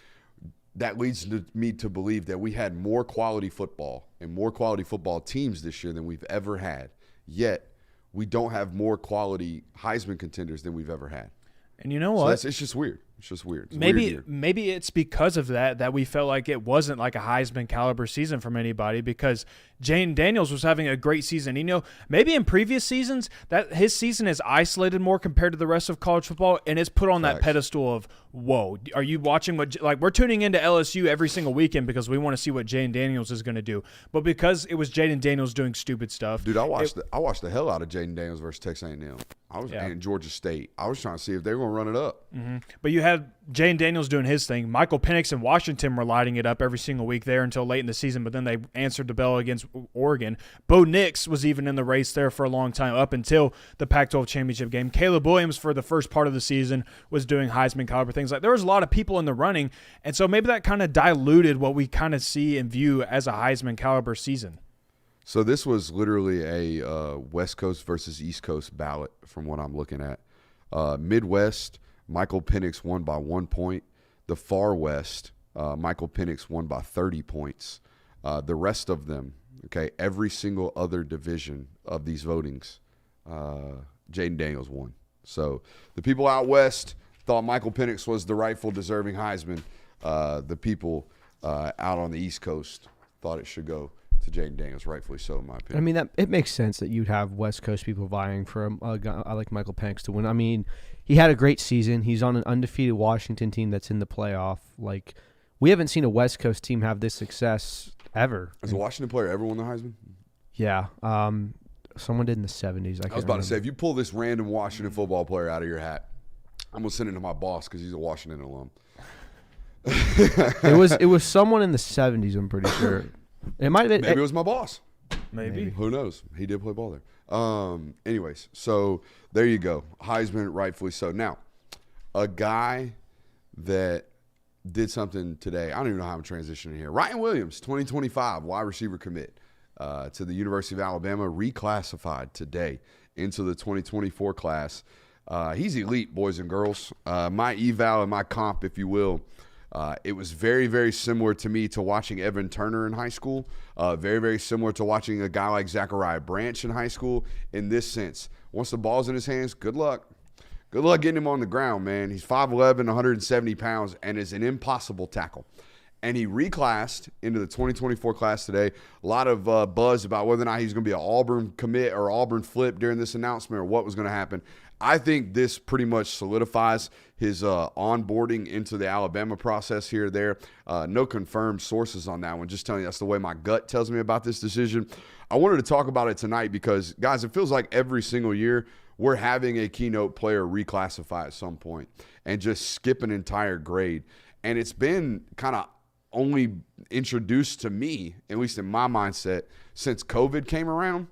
That leads me to believe that we had more quality football and more quality football teams this year than we've ever had. Yet we don't have more quality Heisman contenders than we've ever had. And you know what? So it's just weird. It's just weird. It's maybe it's because of that we felt like it wasn't like a Heisman caliber season from anybody because Jaden Daniels was having a great season. You know, maybe in previous seasons that his season is isolated more compared to the rest of college football, and it's put on that pedestal of, whoa, are you watching we're tuning into LSU every single weekend because we want to see what Jaden Daniels is going to do. But because it was Jaden Daniels doing stupid stuff, dude, I watched the hell out of Jaden Daniels versus Texas A&M. And Georgia State. I was trying to see if they were going to run it up. Mm-hmm. But you had Jaden Daniels doing his thing. Michael Penix and Washington were lighting it up every single week there until late in the season, but then they answered the bell against Oregon. Bo Nix was even in the race there for a long time up until the Pac-12 championship game. Caleb Williams for the first part of the season was doing Heisman caliber things. Like there was a lot of people in the running, and so maybe that kind of diluted what we kind of see and view as a Heisman caliber season. So this was literally a West Coast versus East Coast ballot from what I'm looking at. Midwest, Michael Penix won by 1 point. The Far West, Michael Penix won by 30 points. The rest of them, okay, every single other division of these votings, Jaden Daniels won. So the people out west thought Michael Penix was the rightful deserving Heisman. The people out on the East Coast thought it should go to Jaden Daniels, rightfully so, in my opinion. I mean, it makes sense that you'd have West Coast people vying for a guy like Michael Penix to win. I mean, he had a great season. He's on an undefeated Washington team that's in the playoff. Like, we haven't seen a West Coast team have this success ever. Has a Washington player ever won the Heisman? Yeah. Someone did in the 70s. I was about to say, if you pull this random Washington football player out of your hat, I'm going to send it to my boss because he's a Washington alum. It was someone in the 70s, I'm pretty sure. It might have been. Maybe it was my boss. Maybe. Who knows? He did play ball there. Anyways, so there you go. Heisman, rightfully so. Now, a guy that did something today. I don't even know how I'm transitioning here. Ryan Williams, 2025 wide receiver commit to the University of Alabama, reclassified today into the 2024 class. He's elite, boys and girls. My eval and my comp, if you will, it was very, very similar to me to watching Evan Turner in high school. Very, very similar to watching a guy like Zachariah Branch in high school in this sense. Once the ball's in his hands, good luck. Good luck getting him on the ground, man. He's 5'11", 170 pounds, and is an impossible tackle. And he reclassed into the 2024 class today. A lot of buzz about whether or not he's going to be an Auburn commit or Auburn flip during this announcement or what was going to happen. I think this pretty much solidifies his onboarding into the Alabama process here or there. No confirmed sources on that one. Just telling you that's the way my gut tells me about this decision. I wanted to talk about it tonight because, guys, it feels like every single year we're having a keynote player reclassify at some point and just skip an entire grade. And it's been kind of only introduced to me, at least in my mindset, since COVID came around.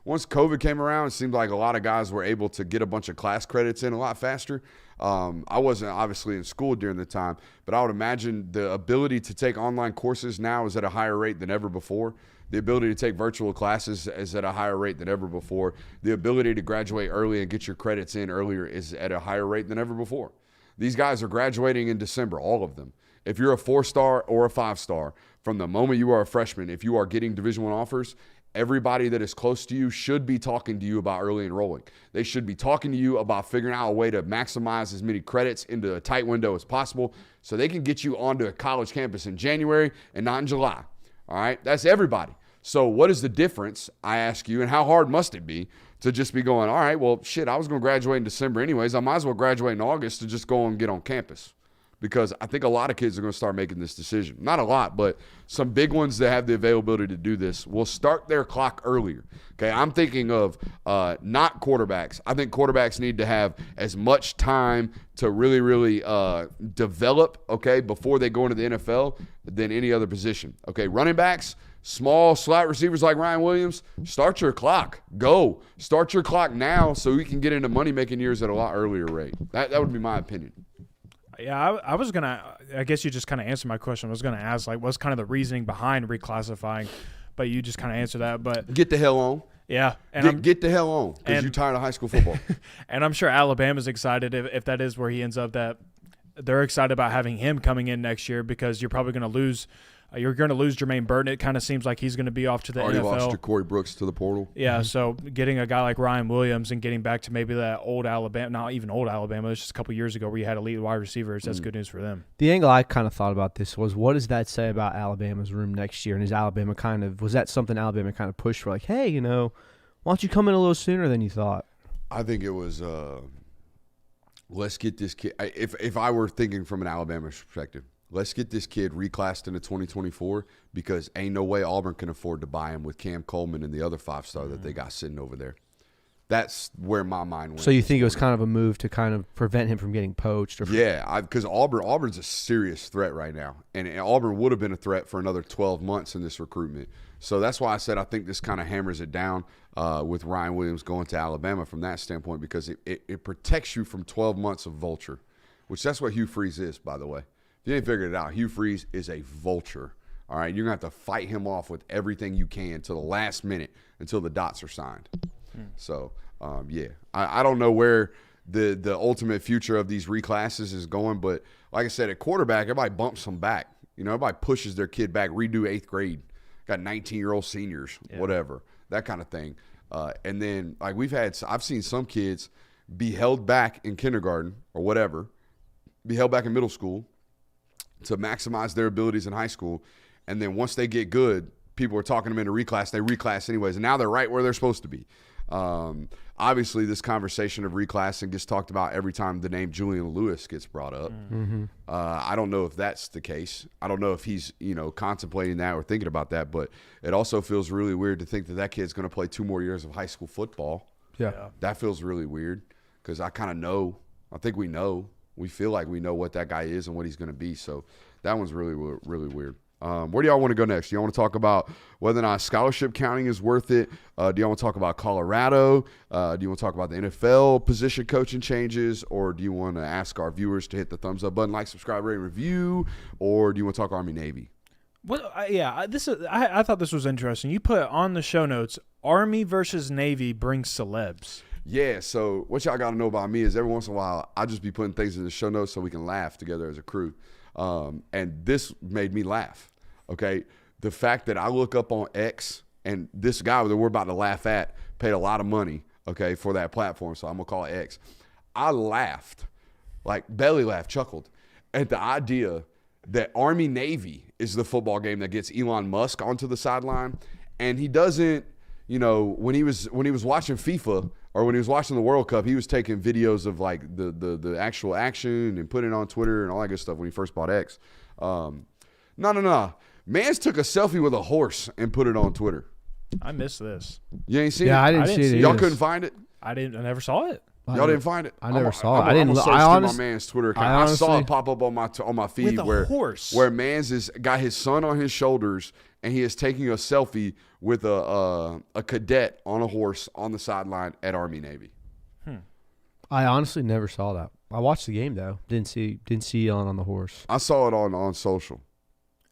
Once COVID came around, it seemed like a lot of guys were able to get a bunch of class credits in a lot faster. I wasn't obviously in school during the time, but I would imagine the ability to take online courses now is at a higher rate than ever before. The ability to take virtual classes is at a higher rate than ever before. The ability to graduate early and get your credits in earlier is at a higher rate than ever before. These guys are graduating in December, all of them. If you're a 4-star or a 5-star, from the moment you are a freshman, if you are getting Division I offers, everybody that is close to you should be talking to you about early enrolling. They should be talking to you about figuring out a way to maximize as many credits into a tight window as possible so they can get you onto a college campus in January and not in July. All right? That's everybody. So what is the difference, I ask you, and how hard must it be to just be going, all right, well, shit, I was going to graduate in December anyways. I might as well graduate in August to just go and get on campus. Because I think a lot of kids are going to start making this decision. Not a lot, but some big ones that have the availability to do this will start their clock earlier. Okay, I'm thinking of not quarterbacks. I think quarterbacks need to have as much time to really, really develop, okay, before they go into the NFL than any other position. Okay, running backs, small slot receivers like Ryan Williams, start your clock. Go. Start your clock now so we can get into money-making years at a lot earlier rate. That would be my opinion. Yeah, I was gonna. I guess you just kind of answered my question. I was gonna ask, like, what's kind of the reasoning behind reclassifying, but you just kind of answered that. But get the hell on. Yeah, and get the hell on because you're tired of high school football. And I'm sure Alabama's excited if that is where he ends up. That they're excited about having him coming in next year because you're probably going to lose. You're going to lose Jermaine Burton. It kind of seems like he's going to be off to the Already NFL. Lost Corey Brooks to the portal. Yeah, so getting a guy like Ryan Williams and getting back to maybe that old Alabama, not even old Alabama, it was just a couple years ago where you had elite wide receivers. That's good news for them. The angle I kind of thought about this was, what does that say about Alabama's room next year? And is Alabama was that something Alabama kind of pushed for, like, hey, why don't you come in a little sooner than you thought? I think it was, let's get this kid. If I were thinking from an Alabama perspective, let's get this kid reclassed into 2024 because ain't no way Auburn can afford to buy him with Cam Coleman and the other 5-star that they got sitting over there. That's where my mind went. So you think it was kind of a move to kind of prevent him from getting poached? Yeah, because Auburn's a serious threat right now. And Auburn would have been a threat for another 12 months in this recruitment. So that's why I said I think this kind of hammers it down with Ryan Williams going to Alabama from that standpoint because it protects you from 12 months of vulture, which that's what Hugh Freeze is, by the way. If you ain't figured it out, Hugh Freeze is a vulture. All right, you're going to have to fight him off with everything you can to the last minute until the dots are signed. So, yeah, I don't know where the ultimate future of these reclasses is going, but like I said, at quarterback, everybody bumps them back. Everybody pushes their kid back, redo 8th grade, got 19-year-old seniors, whatever, that kind of thing. And then, like I've seen some kids be held back in kindergarten or whatever, be held back in middle school, to maximize their abilities in high school, and then once they get good, people were talking them into reclass. They reclass anyways, and now they're right where they're supposed to be. Obviously, this conversation of reclassing gets talked about every time the name Julian Lewis gets brought up. I don't know if that's the case. I don't know if he's contemplating that or thinking about that. But it also feels really weird to think that kid's going to play 2 more years of high school football. Yeah. That feels really weird because I kind of know. I think we know. We feel like we know what that guy is and what he's going to be. So that one's really, really weird. Where do y'all want to go next? Do y'all want to talk about whether or not scholarship counting is worth it? Do y'all want to talk about Colorado? Do you want to talk about the NFL position coaching changes? Or do you want to ask our viewers to hit the thumbs up button, like, subscribe, rate, and review? Or do you want to talk Army-Navy? Well, I thought this was interesting. You put on the show notes, Army versus Navy brings celebs. Yeah, so what y'all got to know about me is every once in a while, I just be putting things in the show notes so we can laugh together as a crew. And this made me laugh, okay? The fact that I look up on X and this guy that we're about to laugh at paid a lot of money, okay, for that platform, so I'm going to call it X. I laughed, like belly laughed, chuckled at the idea that Army-Navy is the football game that gets Elon Musk onto the sideline, and he doesn't, when he was watching FIFA or when he was watching the World Cup, he was taking videos of like the actual action and putting it on Twitter and all that good stuff when he first bought X. No. Mans took a selfie with a horse and put it on Twitter. I missed this. You ain't seen it? Yeah, I didn't see it. Y'all either. couldn't find it? I never saw it. Y'all didn't find it? I never saw it. I I didn't. I'm I honestly, my man's Twitter account. I I saw honestly- it pop up on my feed With a horse. where Mans has got his son on his shoulders and he is taking a selfie with a cadet on a horse on the sideline at Army-Navy. I honestly never saw that. I watched the game though. Didn't see Elon on the horse. I saw it on social.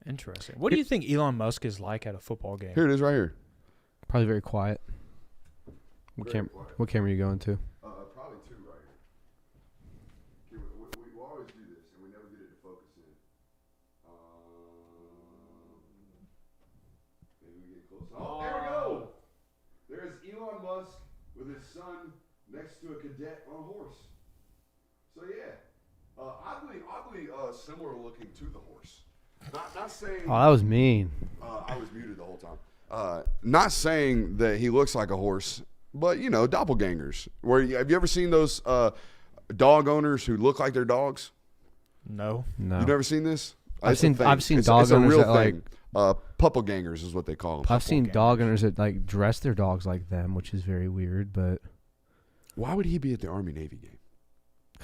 Interesting. What do you think Elon Musk is like at a football game? Here it is right here. Probably very quiet. What camera are you going to? Probably 2 right here. We always do this, and we never get it to focus in. Maybe we get close. Oh, there we go. There's Elon Musk with his son next to a cadet on a horse. So yeah, oddly similar looking to the horse. Not saying. Oh, that was mean. I was muted the whole time. Not saying that he looks like a horse, but doppelgangers. Have you ever seen those dog owners who look like they're dogs? No. You've never seen this? I've seen dog it's owners a real that thing. Puppelgangers is what they call them. I've seen dog owners that like dress their dogs like them, which is very weird. But Why would he be at the Army-Navy game?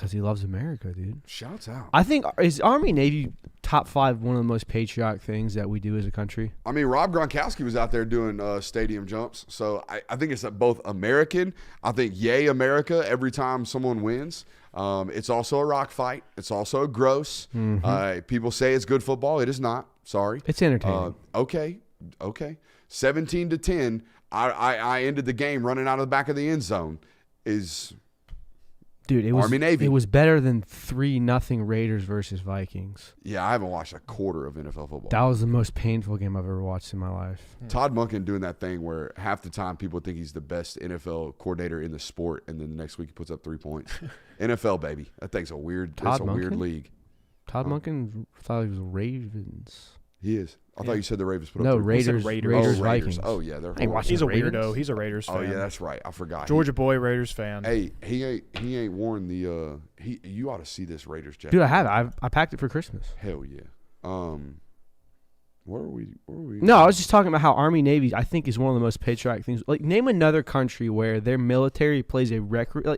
because he loves America, dude. Shouts out. I think is Army-Navy top 5 one of the most patriotic things that we do as a country. I mean, Rob Gronkowski was out there doing stadium jumps, so I think it's both American. I think yay America every time someone wins. It's also a rock fight. It's also gross. People say it's good football. It is not. Sorry. It's entertaining. Okay. 17-10. I ended the game running out of the back of the end zone. Dude, it was Army-Navy. It was better than 3-0 Raiders versus Vikings. Yeah, I haven't watched a quarter of NFL football. That was the most painful game I've ever watched in my life. Todd Monken doing that thing where half the time people think he's the best NFL coordinator in the sport, and then the next week he puts up 3 points. NFL, baby. That thing's a weird weird league. Todd Monken thought he was Ravens. He is. I thought you said the Ravens put No, up 3 points. Raiders, Vikings. Oh, yeah. They're ain't horrible. watching He's a Ravens? weirdo. He's a Raiders fan. Oh, yeah, that's right. I forgot. Georgia boy, Raiders fan. Hey, he ain't worn the you ought to see this Raiders jacket. Dude, I have it. I packed it for Christmas. Hell yeah. Where are we? No, I was just talking about how Army-Navy, I think, is one of the most patriotic things. Like, name another country where their military plays by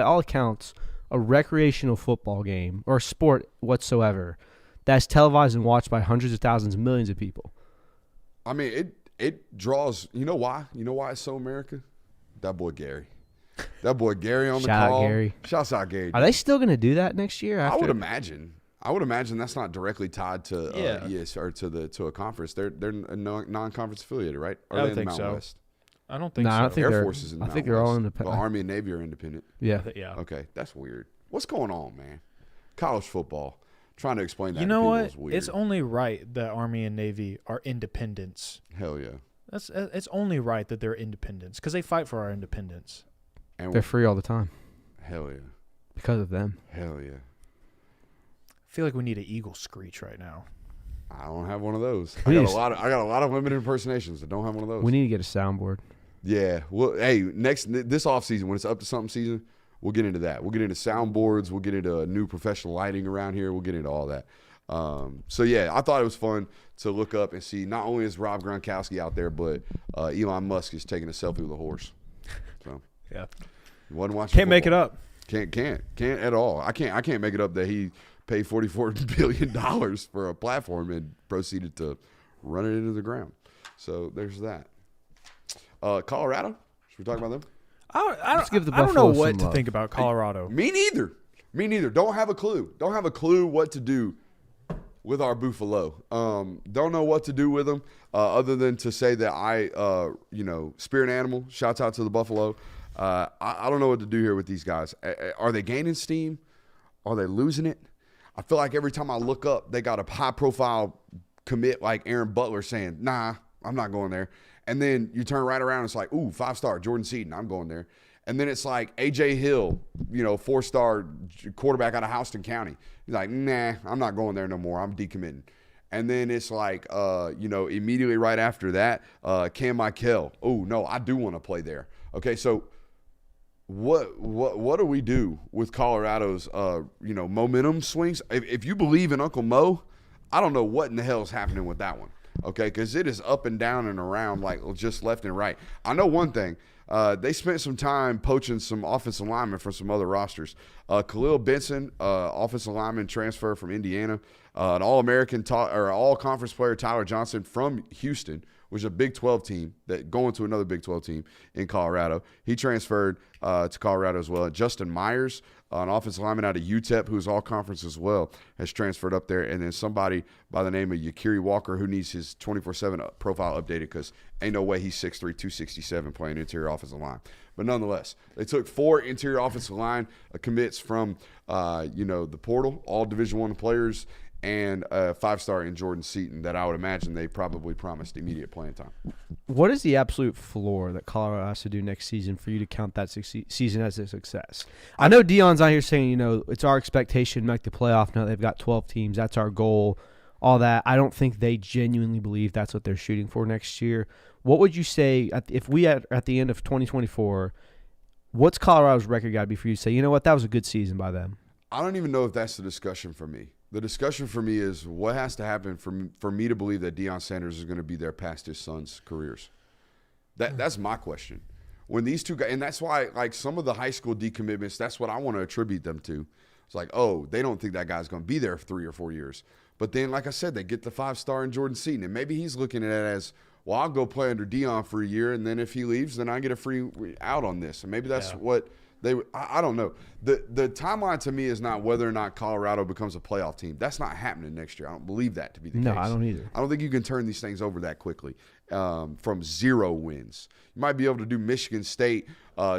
all accounts, a recreational football game or sport whatsoever that's televised and watched by hundreds of thousands, millions of people. I mean, it draws. You know why? You know why it's so America? That boy Gary. That boy Gary on the Shout out call. Gary. Shouts out Gary. Are they still going to do that next year? I would imagine. That's not directly tied to Yeah. ES or to a conference. They're a non-conference affiliated, right? Or I are don't they in the think Mountain so. West? I don't think No, so. I don't think Air they're- Force is in the I think Mountain they're all West, independent. but Army and Navy are independent. Yeah. Yeah. Okay, that's weird. What's going on, man? College football. Trying to explain that You to know people what? is weird. It's only right that Army and Navy are independents. Hell yeah. It's only right that they're independents because they fight for our independence. And They're free all the time hell yeah. because of them. Hell yeah. I feel like we need an eagle screech right now. I don't have one of those. We I need got a lot of limited impersonations. I don't have one of those. We need to get a soundboard. Yeah. Well, hey, this offseason, when it's up to something season, we'll get into that. We'll get into soundboards. We'll get into new professional lighting around here. We'll get into all that. So, yeah, I thought it was fun to look up and see not only is Rob Gronkowski out there, but Elon Musk is taking a selfie with a horse. So, Yeah. wasn't watching Can't make it football. up. Can't at all. I can't make it up that he paid $44 billion for a platform and proceeded to run it into the ground. So there's that. Colorado, should we talk about them? I give the don't know Buffalo what some to love. think about Colorado. Me neither. Don't have a clue what to do with our Buffalo. Don't know what to do with them other than to say that spirit animal. Shouts out to the Buffalo. I don't know what to do here with these guys. Are they gaining steam? Are they losing it? I feel like every time I look up, they got a high-profile commit like Aaron Butler saying, nah, I'm not going there. And then you turn right around, it's like, ooh, 5-star, Jordan Seaton, I'm going there. And then it's like A.J. Hill, 4-star quarterback out of Houston County. He's like, nah, I'm not going there no more. I'm decommitting. And then it's like, immediately right after that, Cam Michael. Oh, no, I do want to play there. Okay, so what do we do with Colorado's momentum swings? If you believe in Uncle Mo, I don't know what in the hell is happening with that one. Okay, because it is up and down and around like just left and right. I know one thing. They spent some time poaching some offensive linemen from some other rosters. Khalil Benson, offensive lineman transfer from Indiana. An All-American or All-Conference player, Tyler Johnson from Houston, which is a Big 12 team that going to another Big 12 team in Colorado. He transferred to Colorado as well. Justin Myers, an offensive lineman out of UTEP, who's all-conference as well, has transferred up there. And then somebody by the name of Yakiri Walker, who needs his 24/7 profile updated because ain't no way he's 6'3", 267 playing interior offensive line. But nonetheless, they took 4 interior offensive line commits from the portal, all Division I players, and a 5-star in Jordan Seaton that I would imagine they probably promised immediate playing time. What is the absolute floor that Colorado has to do next season for you to count that season as a success? I know Dion's out here saying, it's our expectation to make the playoff. Now they've got 12 teams. That's our goal, all that. I don't think they genuinely believe that's what they're shooting for next year. What would you say, if we at the end of 2024, what's Colorado's record got to be for you to say, you know what, that was a good season by them? I don't even know if that's the discussion for me. The discussion for me is what has to happen for me to believe that Deion Sanders is going to be there past his son's careers. That's my question. When these two guys, and that's why like some of the high school decommitments, that's what I want to attribute them to. It's like, oh, they don't think that guy's going to be there for 3 or 4 years. But then, like I said, they get the 5-star in Jordan Seaton, and maybe he's looking at it as, well, I'll go play under Deion for a year, and then if he leaves, then I get a free out on this. And maybe that's what I don't know. The timeline to me is not whether or not Colorado becomes a playoff team. That's not happening next year. I don't believe that to be the case. No, I don't either. I don't think you can turn these things over that quickly from 0 wins. You might be able to do Michigan State,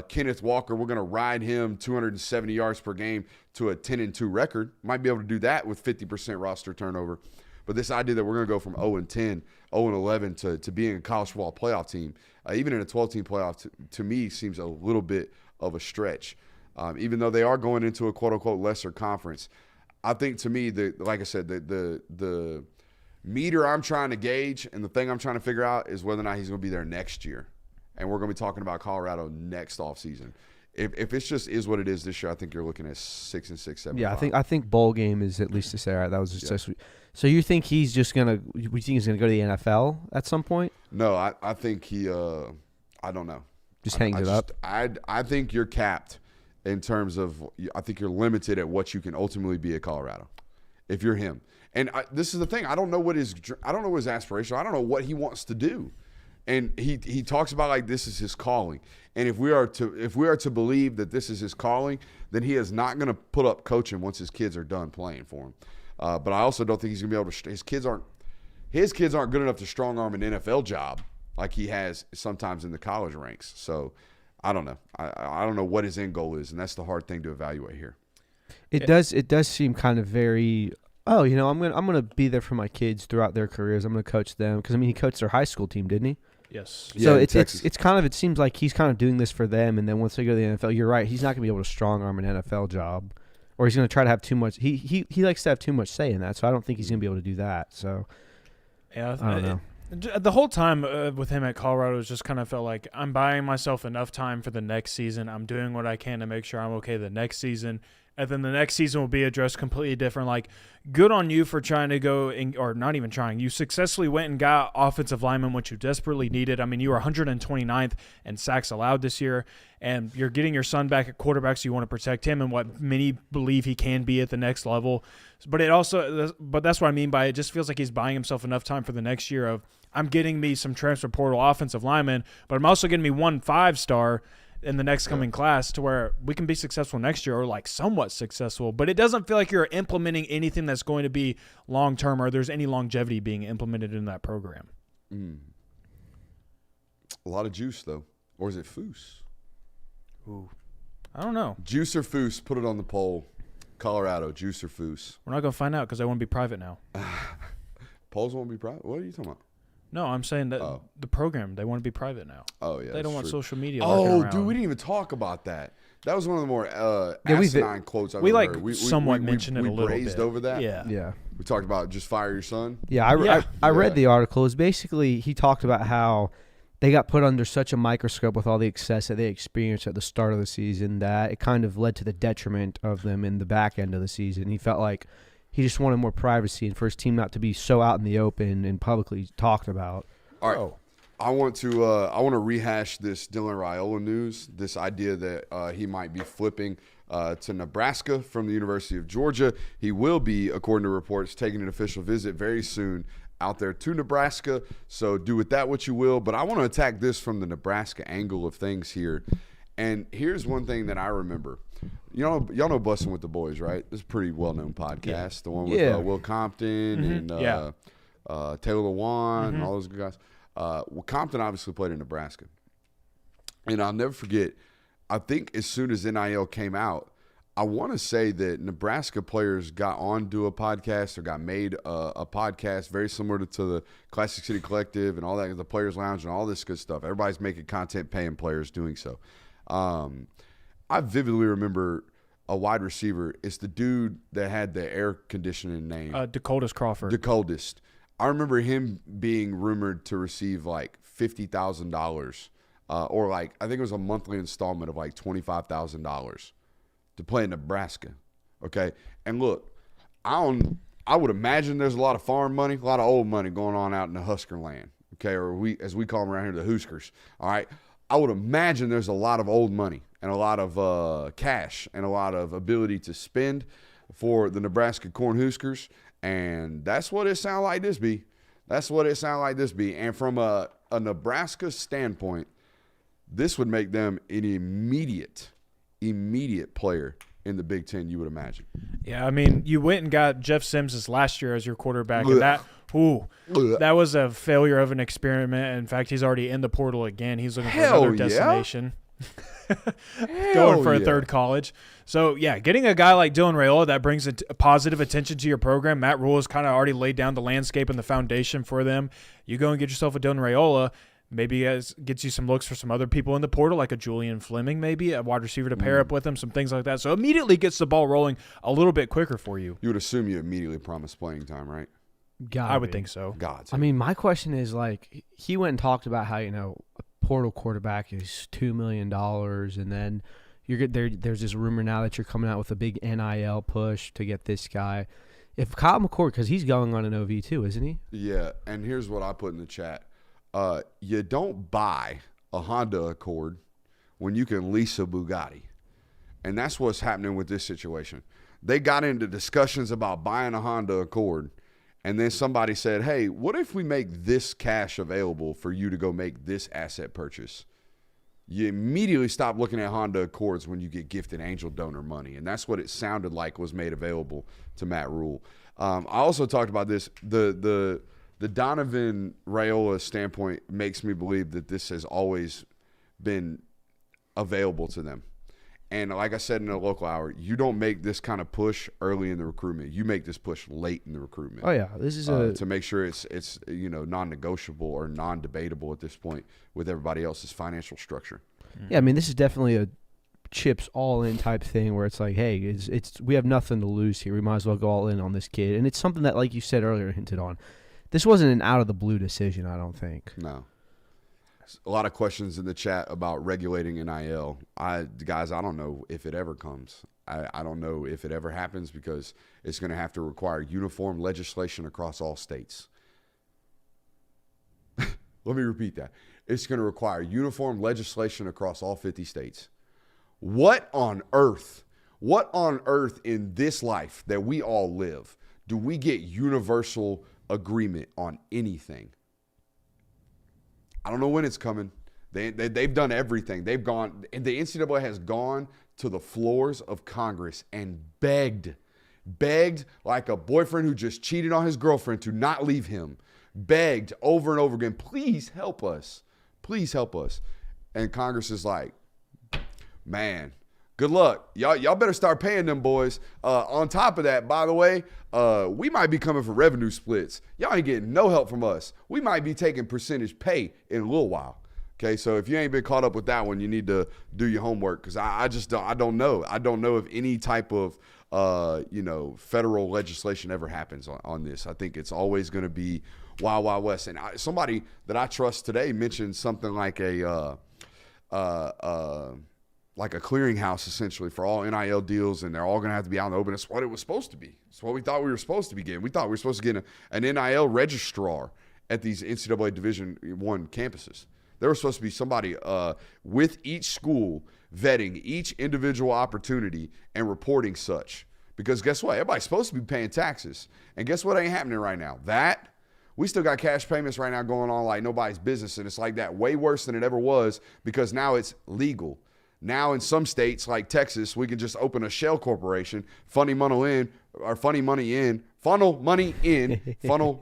Kenneth Walker. We're going to ride him 270 yards per game to a 10-2 record. Might be able to do that with 50% roster turnover. But this idea that we're going to go from 0-10, 0-11 to being a college football playoff team, even in a 12-team playoff, to me seems a little bit of a stretch. Even though they are going into a quote-unquote lesser conference. I think to me, like I said, the meter I'm trying to gauge and the thing I'm trying to figure out is whether or not he's going to be there next year. And we're going to be talking about Colorado next offseason. If it's just is what it is this year, I think you're looking at 6-6, 7. Yeah, I think bowl game is at least to say, all right, that was just so you think he's just gonna? We think he's gonna go to the NFL at some point? No, I think he. I don't know. Just hangs it up. I think you're capped in terms of. I think you're limited at what you can ultimately be at Colorado, if you're him. And this is the thing. I don't know what his aspiration. I don't know what he wants to do. And he talks about like this is his calling. And if we are to believe that this is his calling, then he is not going to put up coaching once his kids are done playing for him. But I also don't think he's going to be able to. His kids aren't good enough to strong arm an NFL job like he has sometimes in the college ranks. So I don't know. I don't know what his end goal is, and that's the hard thing to evaluate here. It does seem kind of very. Oh, I'm gonna be there for my kids throughout their careers. I'm gonna coach them because he coached their high school team, didn't he? Yes. So Yeah, it's kind of, it seems like he's kind of doing this for them, and then once they go to the NFL, you're right, he's not gonna be able to strong arm an NFL job. or he's going to try to have too much. He likes to have too much say in that, so I don't think he's going to be able to do that. So Yeah, I don't know. The whole time with him at Colorado, it just kind of felt like I'm buying myself enough time for the next season. I'm doing what I can to make sure I'm okay the next season. And then the next season will be addressed completely different. Like, good on you for trying to go, or not even trying. You successfully went and got offensive linemen, which you desperately needed. I mean, you were 129th in sacks allowed this year, and you're getting your son back at quarterback, so you want to protect him and what many believe he can be at the next level. But that's what I mean by it. Just feels like he's buying himself enough time for the next year of, I'm getting me some transfer portal offensive linemen, but I'm also getting me 1 5-star in the next coming class to where we can be successful next year, or like somewhat successful. But it doesn't feel like you're implementing anything that's going to be long-term, or there's any longevity being implemented in that program. A lot of juice, though. Or is it foos? Ooh, I don't know. Juice or foos? Put it on the poll. Colorado, juice or foos? We're not going to find out because I want to be private now. Polls won't be private? What are you talking about? No, I'm saying that the program, they want to be private now. Oh, yeah. They don't want true. social media. Oh, dude, we didn't even talk about that. That was one of the more asinine quotes I've we ever like heard. somewhat mentioned it a little brazed bit. over that. Yeah. We talked about just fire your son. Yeah, I read the article. It's basically, he talked about how they got put under such a microscope with all the excess that they experienced at the start of the season that it kind of led to the detriment of them in the back end of the season. He felt like he just wanted more privacy and for his team not to be so out in the open and publicly talked about. All right. I want to rehash this Dylan Raiola news, this idea that he might be flipping to Nebraska from the University of Georgia. He will be, according to reports, taking an official visit very soon out there to Nebraska. So do with that what you will. But I want to attack this from the Nebraska angle of things here. And here's one thing that I remember. Y'all know Bussin' with the Boys, right? This is a pretty well-known podcast. Yeah. The one with Will Compton and Taylor Lewan and all those good guys. Well, Compton obviously played in Nebraska. And I'll never forget, I think as soon as NIL came out, I want to say that Nebraska players got on to a podcast or got made a podcast very similar to the Classic City Collective and all that, the Players Lounge and all this good stuff. Everybody's making content, paying players doing so. I vividly remember a wide receiver. It's the dude that had the air conditioning name. Dakotas Crawford. Dakotas. I remember him being rumored to receive like $50,000 or like I think it was a monthly installment of like $25,000 to play in Nebraska. Okay. And look, I would imagine there's a lot of farm money, a lot of old money going on out in the Husker land. Okay. Or as we call them around here, the Huskers. All right. I would imagine there's a lot of old money and a lot of cash and a lot of ability to spend for the Nebraska Cornhuskers. And that's what it sounded like this be. That's what it sounded like this be. And from a Nebraska standpoint, this would make them an immediate player in the Big Ten, you would imagine. Yeah, I mean, you went and got Jeff Sims last year as your quarterback, and that was a failure of an experiment. In fact, he's already in the portal again. He's looking for another destination. Going for a third college. So, yeah, getting a guy like Dylan Raiola that brings a positive attention to your program. Matt Rule has kind of already laid down the landscape and the foundation for them. You go and get yourself a Dylan Raiola. Maybe gets you some looks for some other people in the portal, like a Julian Fleming, maybe a wide receiver to pair up with him, some things like that. So immediately gets the ball rolling a little bit quicker for you. You would assume you immediately promise playing time, right? I would think so. I mean, my question is, like, he went and talked about how, a portal quarterback is $2 million, and then there's this rumor now that you're coming out with a big NIL push to get this guy. If Kyle McCord, because he's going on an OV too, isn't he? Yeah, and here's what I put in the chat. You don't buy a Honda Accord when you can lease a Bugatti. And that's what's happening with this situation. They got into discussions about buying a Honda Accord, and then somebody said, hey, what if we make this cash available for you to go make this asset purchase? You immediately stop looking at Honda Accords when you get gifted angel donor money, and that's what it sounded like was made available to Matt Rule. I also talked about this. The Donovan Raiola standpoint makes me believe that this has always been available to them. And like I said in the local hour, you don't make this kind of push early in the recruitment. You make this push late in the recruitment. Oh yeah, this is to make sure it's non-negotiable or non-debatable at this point with everybody else's financial structure. Yeah, I mean, this is definitely a chips all in type thing where it's like, hey, it's we have nothing to lose here. We might as well go all in on this kid. And it's something that, like you said earlier, hinted on. This wasn't an out of the blue decision, I don't think. No. A lot of questions in the chat about regulating NIL. Guys, I don't know if it ever comes. I don't know if it ever happens because it's going to have to require uniform legislation across all states. Let me repeat that. It's going to require uniform legislation across all 50 states. What on earth in this life that we all live do we get universal agreement on anything? I don't know when it's coming. They've done everything. They've gone, and the NCAA has gone to the floors of Congress and begged like a boyfriend who just cheated on his girlfriend to not leave him. Begged over and over again, please help us. Please help us. And Congress is like, man, good luck. Y'all better start paying them boys. On top of that, by the way, we might be coming for revenue splits. Y'all ain't getting no help from us. We might be taking percentage pay in a little while. Okay, so if you ain't been caught up with that one, you need to do your homework because I don't know. I don't know if any type of federal legislation ever happens on this. I think it's always going to be Wild Wild West. And somebody that I trust today mentioned something like a clearinghouse essentially for all NIL deals, and they're all going to have to be out in the open. It's what it was supposed to be. It's what we thought we were supposed to be getting. We thought we were supposed to get an NIL registrar at these NCAA Division I campuses. There was supposed to be somebody with each school vetting each individual opportunity and reporting such. Because guess what? Everybody's supposed to be paying taxes. And guess what ain't happening right now? We still got cash payments right now going on like nobody's business, and it's like that way worse than it ever was because now it's legal. Now in some states like Texas, we can just open a shell corporation, funnel money in, funnel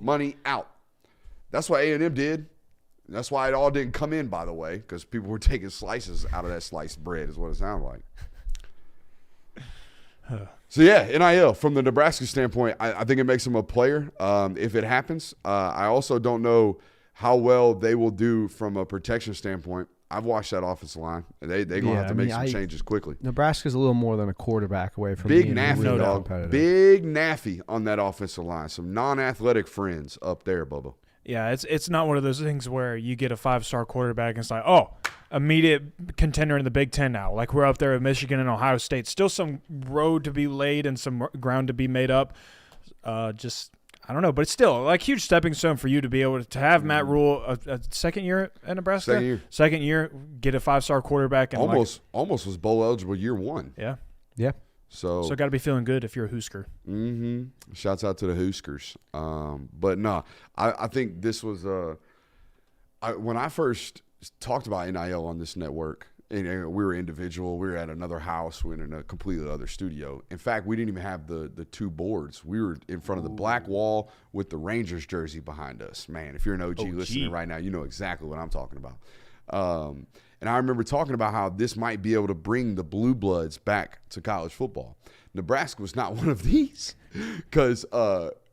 money out. That's what A&M did. That's why it all didn't come in, by the way, because people were taking slices out of that sliced bread is what it sounded like. So, yeah, NIL, from the Nebraska standpoint, I think it makes them a player if it happens. I also don't know how well they will do from a protection standpoint. I've watched that offensive line. They're going to have to make some changes quickly. Nebraska's a little more than a quarterback away from Big being Naffy, really dog. competitive. Big Naffy on that offensive line. Some non-athletic friends up there, Bubba. Yeah, it's not one of those things where you get a 5-star quarterback and it's like, oh, immediate contender in the Big Ten now. Like we're up there with Michigan and Ohio State. Still some road to be laid and some ground to be made up. I don't know, but it's still like huge stepping stone for you to be able to have Matt Rule a second year at Nebraska. Second year, get a 5-star quarterback and almost was bowl eligible year one. Yeah. So got to be feeling good if you're a Husker. Mm-hmm. Shouts out to the Huskers. But no, I think this was when I first talked about NIL on this network, and we were individual. We were at another house. We were in a completely other studio. In fact, we didn't even have the two boards. We were in front of the black wall with the Rangers jersey behind us. Man, if you're an OG listening right now, you know exactly what I'm talking about. And I remember talking about how this might be able to bring the blue bloods back to college football. Nebraska was not one of these because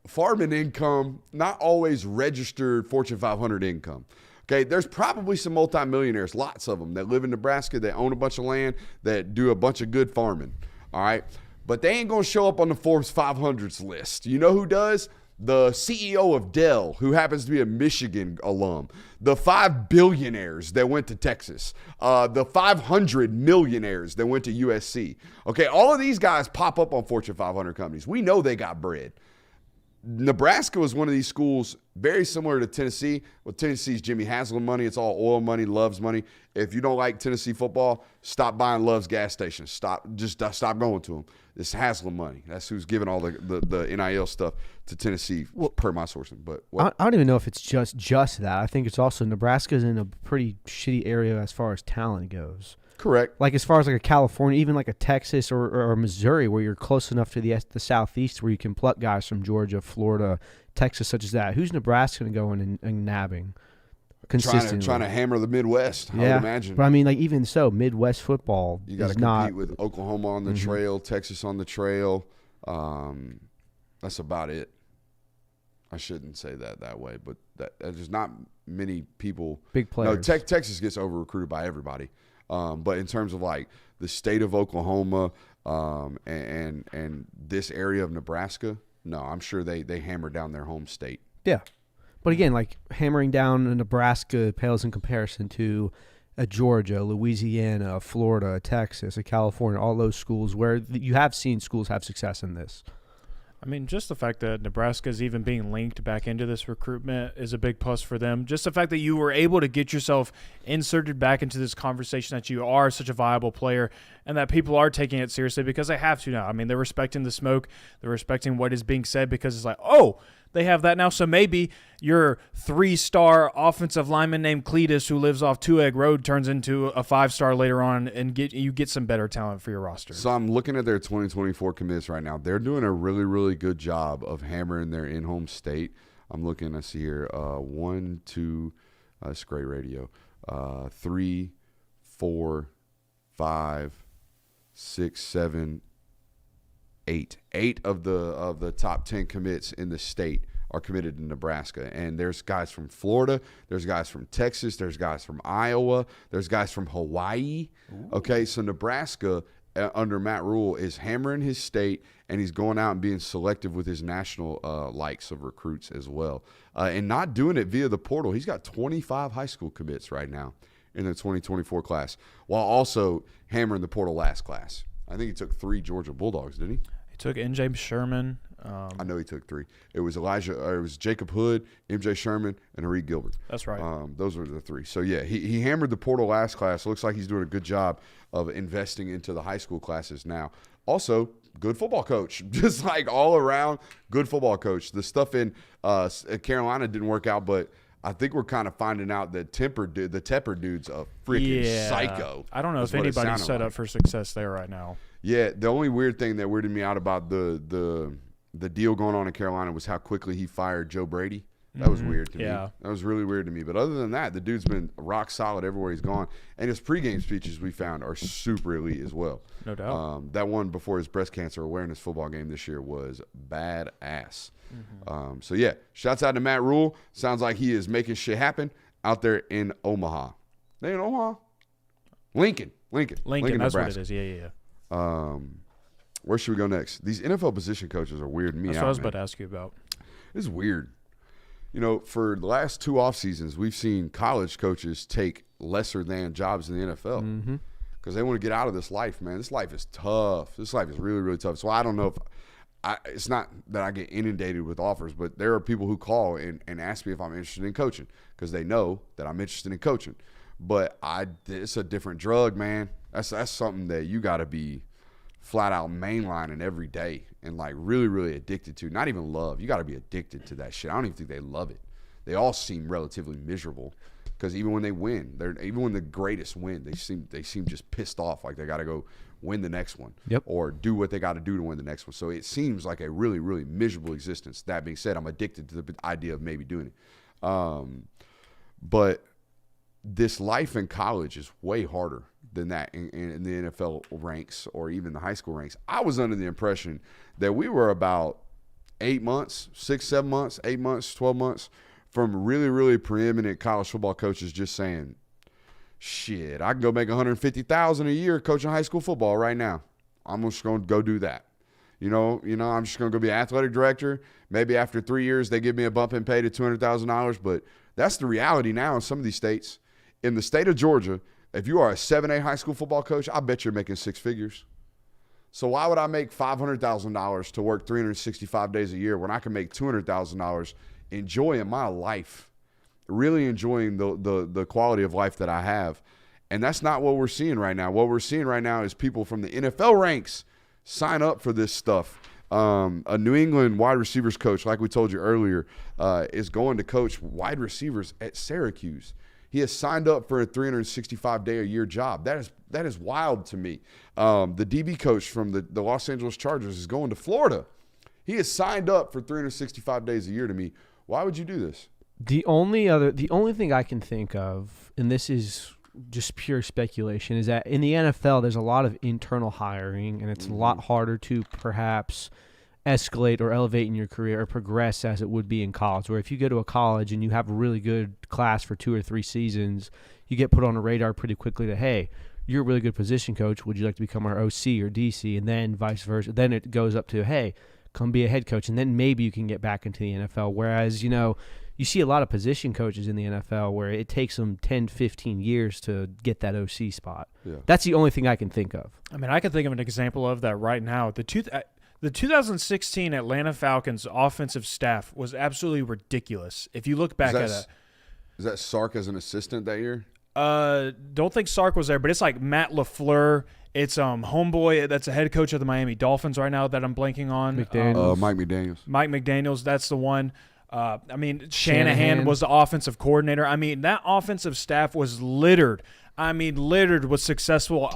farming income, not always registered Fortune 500 income. Okay, there's probably some multimillionaires, lots of them, that live in Nebraska, that own a bunch of land, that do a bunch of good farming, all right? But they ain't going to show up on the Forbes 500s list. You know who does? The CEO of Dell, who happens to be a Michigan alum, the 5 billionaires that went to Texas, the 500 millionaires that went to USC. Okay, all of these guys pop up on Fortune 500 companies. We know they got bread. Nebraska was one of these schools very similar to Tennessee. Well, Tennessee's Jimmy Haslam money. It's all oil money, Love's money. If you don't like Tennessee football, stop buying Love's gas stations. Stop going to them. It's Haslam money. That's who's giving all the NIL stuff to Tennessee, per my sourcing. But I don't even know if it's just that. I think it's also Nebraska's in a pretty shitty area as far as talent goes. Correct. Like as far as like a California, even like a Texas or Missouri, where you're close enough to the southeast where you can pluck guys from Georgia, Florida, Texas, such as that. Who's Nebraska going to go in and nabbing consistently? Trying to hammer the Midwest, I would imagine. But I mean, like even so, Midwest football you got to compete with Oklahoma on the trail, Texas on the trail. That's about it. I shouldn't say that way, but there's not many people. Big players. No, Texas gets over-recruited by everybody. But in terms of like the state of Oklahoma and this area of Nebraska, no, I'm sure they hammer down their home state. Yeah. But again, like hammering down in Nebraska pales in comparison to a Georgia, Louisiana, Florida, Texas, California, all those schools where you have seen schools have success in this. I mean, just the fact that Nebraska is even being linked back into this recruitment is a big plus for them. Just the fact that you were able to get yourself inserted back into this conversation, that you are such a viable player and that people are taking it seriously because they have to now. I mean, they're respecting the smoke. They're respecting what is being said because it's like, oh, they have that now. So maybe your 3-star offensive lineman named Cletus who lives off Two Egg Road turns into a 5-star later on and you get some better talent for your roster. So I'm looking at their 2024 commits right now. They're doing a really, really good job of hammering their in-home state. I'm looking, I see here, 1, 2, that's great radio, 3, 4, 5, 6, 7, 8. 8 of the top 10 commits in the state are committed to Nebraska. And there's guys from Florida, there's guys from Texas, there's guys from Iowa, there's guys from Hawaii. Ooh. Okay, so Nebraska under Matt Rule is hammering his state, and he's going out and being selective with his national likes of recruits as well. And not doing it via the portal. He's got 25 high school commits right now in the 2024 class, while also hammering the portal last class. I think he took 3 Georgia Bulldogs, didn't he? He took NJ Sherman. I know he took 3. It was it was Jacob Hood, MJ Sherman, and Harid Gilbert. That's right. Those were the 3. So, yeah, he hammered the portal last class. Looks like he's doing a good job of investing into the high school classes now. Also, good football coach. Just like all around, good football coach. The stuff in Carolina didn't work out, but I think we're kind of finding out that the Tepper dude's a freaking psycho. I don't know if anybody's set up for success there right now. Yeah, the only weird thing that weirded me out about the deal going on in Carolina was how quickly he fired Joe Brady. That was weird to me. That was really weird to me. But other than that, the dude's been rock solid everywhere he's gone. And his pregame speeches we found are super elite as well. No doubt. That one before his breast cancer awareness football game this year was badass. Mm-hmm. So, yeah, shouts out to Matt Rule. Sounds like he is making shit happen out there in Omaha. They in Omaha? Lincoln, that's Nebraska. what it is. Yeah. Where should we go next? These NFL position coaches are weirding me out. That's what I was about to ask you about. It's weird. You know, for the last 2 off seasons, we've seen college coaches take lesser than jobs in the NFL because they want to get out of this life, man. This life is tough. This life is really, really tough. So I don't know if it's not that I get inundated with offers, but there are people who call and ask me if I'm interested in coaching because they know that I'm interested in coaching. But it's a different drug, man. That's something that you got to be flat out mainlining every day and like really, really addicted to. Not even love. You got to be addicted to that shit. I don't even think they love it. They all seem relatively miserable because even when they win, even when the greatest win, they seem just pissed off, like they got to go win the next one or do what they got to do to win the next one. So it seems like a really, really miserable existence. That being said, I'm addicted to the idea of maybe doing it. But this life in college is way harder than that in the NFL ranks or even the high school ranks. I was under the impression that we were about 8 months, 6, 7 months, 8 months, 12 months from really, really preeminent college football coaches just saying, shit, I can go make $150,000 a year coaching high school football right now. I'm just going to go do that. You know, I'm just going to go be an athletic director. Maybe after 3 years they give me a bump in pay to $200,000, but that's the reality now in some of these states. In the state of Georgia, if you are a 7A high school football coach, I bet you're making 6 figures. So why would I make $500,000 to work 365 days a year when I can make $200,000 enjoying my life, really enjoying the quality of life that I have? And that's not what we're seeing right now. What we're seeing right now is people from the NFL ranks sign up for this stuff. A New England wide receivers coach, like we told you earlier, is going to coach wide receivers at Syracuse. He has signed up for a 365-day-a-year job. That is wild to me. The DB coach from the Los Angeles Chargers is going to Florida. He has signed up for 365 days a year to me. Why would you do this? The only thing I can think of, and this is just pure speculation, is that in the NFL there's a lot of internal hiring, and it's a lot harder to perhaps escalate or elevate in your career or progress as it would be in college, where if you go to a college and you have a really good class for 2 or 3 seasons, you get put on a radar pretty quickly that, hey, you're a really good position coach. Would you like to become our OC or DC? And then vice versa. Then it goes up to, hey, come be a head coach, and then maybe you can get back into the NFL. Whereas, you see a lot of position coaches in the NFL where it takes them 10, 15 years to get that OC spot. Yeah. That's the only thing I can think of. I mean, I can think of an example of that right now. The 2016 Atlanta Falcons offensive staff was absolutely ridiculous. If you look back at it. Is that Sark as an assistant that year? Don't think Sark was there, but it's like Matt LaFleur. It's homeboy that's a head coach of the Miami Dolphins right now that I'm blanking on. McDaniels. Mike McDaniels. Mike McDaniels, that's the one. Shanahan was the offensive coordinator. I mean, that offensive staff was littered with successful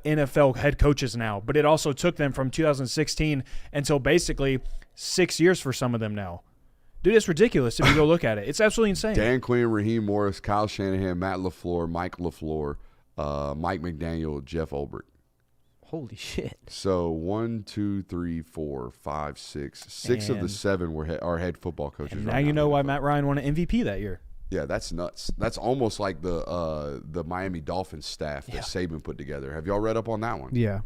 NFL head coaches now. But it also took them from 2016 until basically 6 years for some of them now. Dude, it's ridiculous if you go look at it. It's absolutely insane. Dan Quinn, Raheem Morris, Kyle Shanahan, Matt LaFleur, Mike LaFleur, Mike McDaniel, Jeff Ulbrich. Holy shit. So 1, 2, 3, 4, 5, 6. Six of the 7 were our head football coaches. Now you know why Matt Ryan won an MVP that year. Yeah, that's nuts. That's almost like the Miami Dolphins staff that Saban put together. Have y'all read up on that one? Yeah.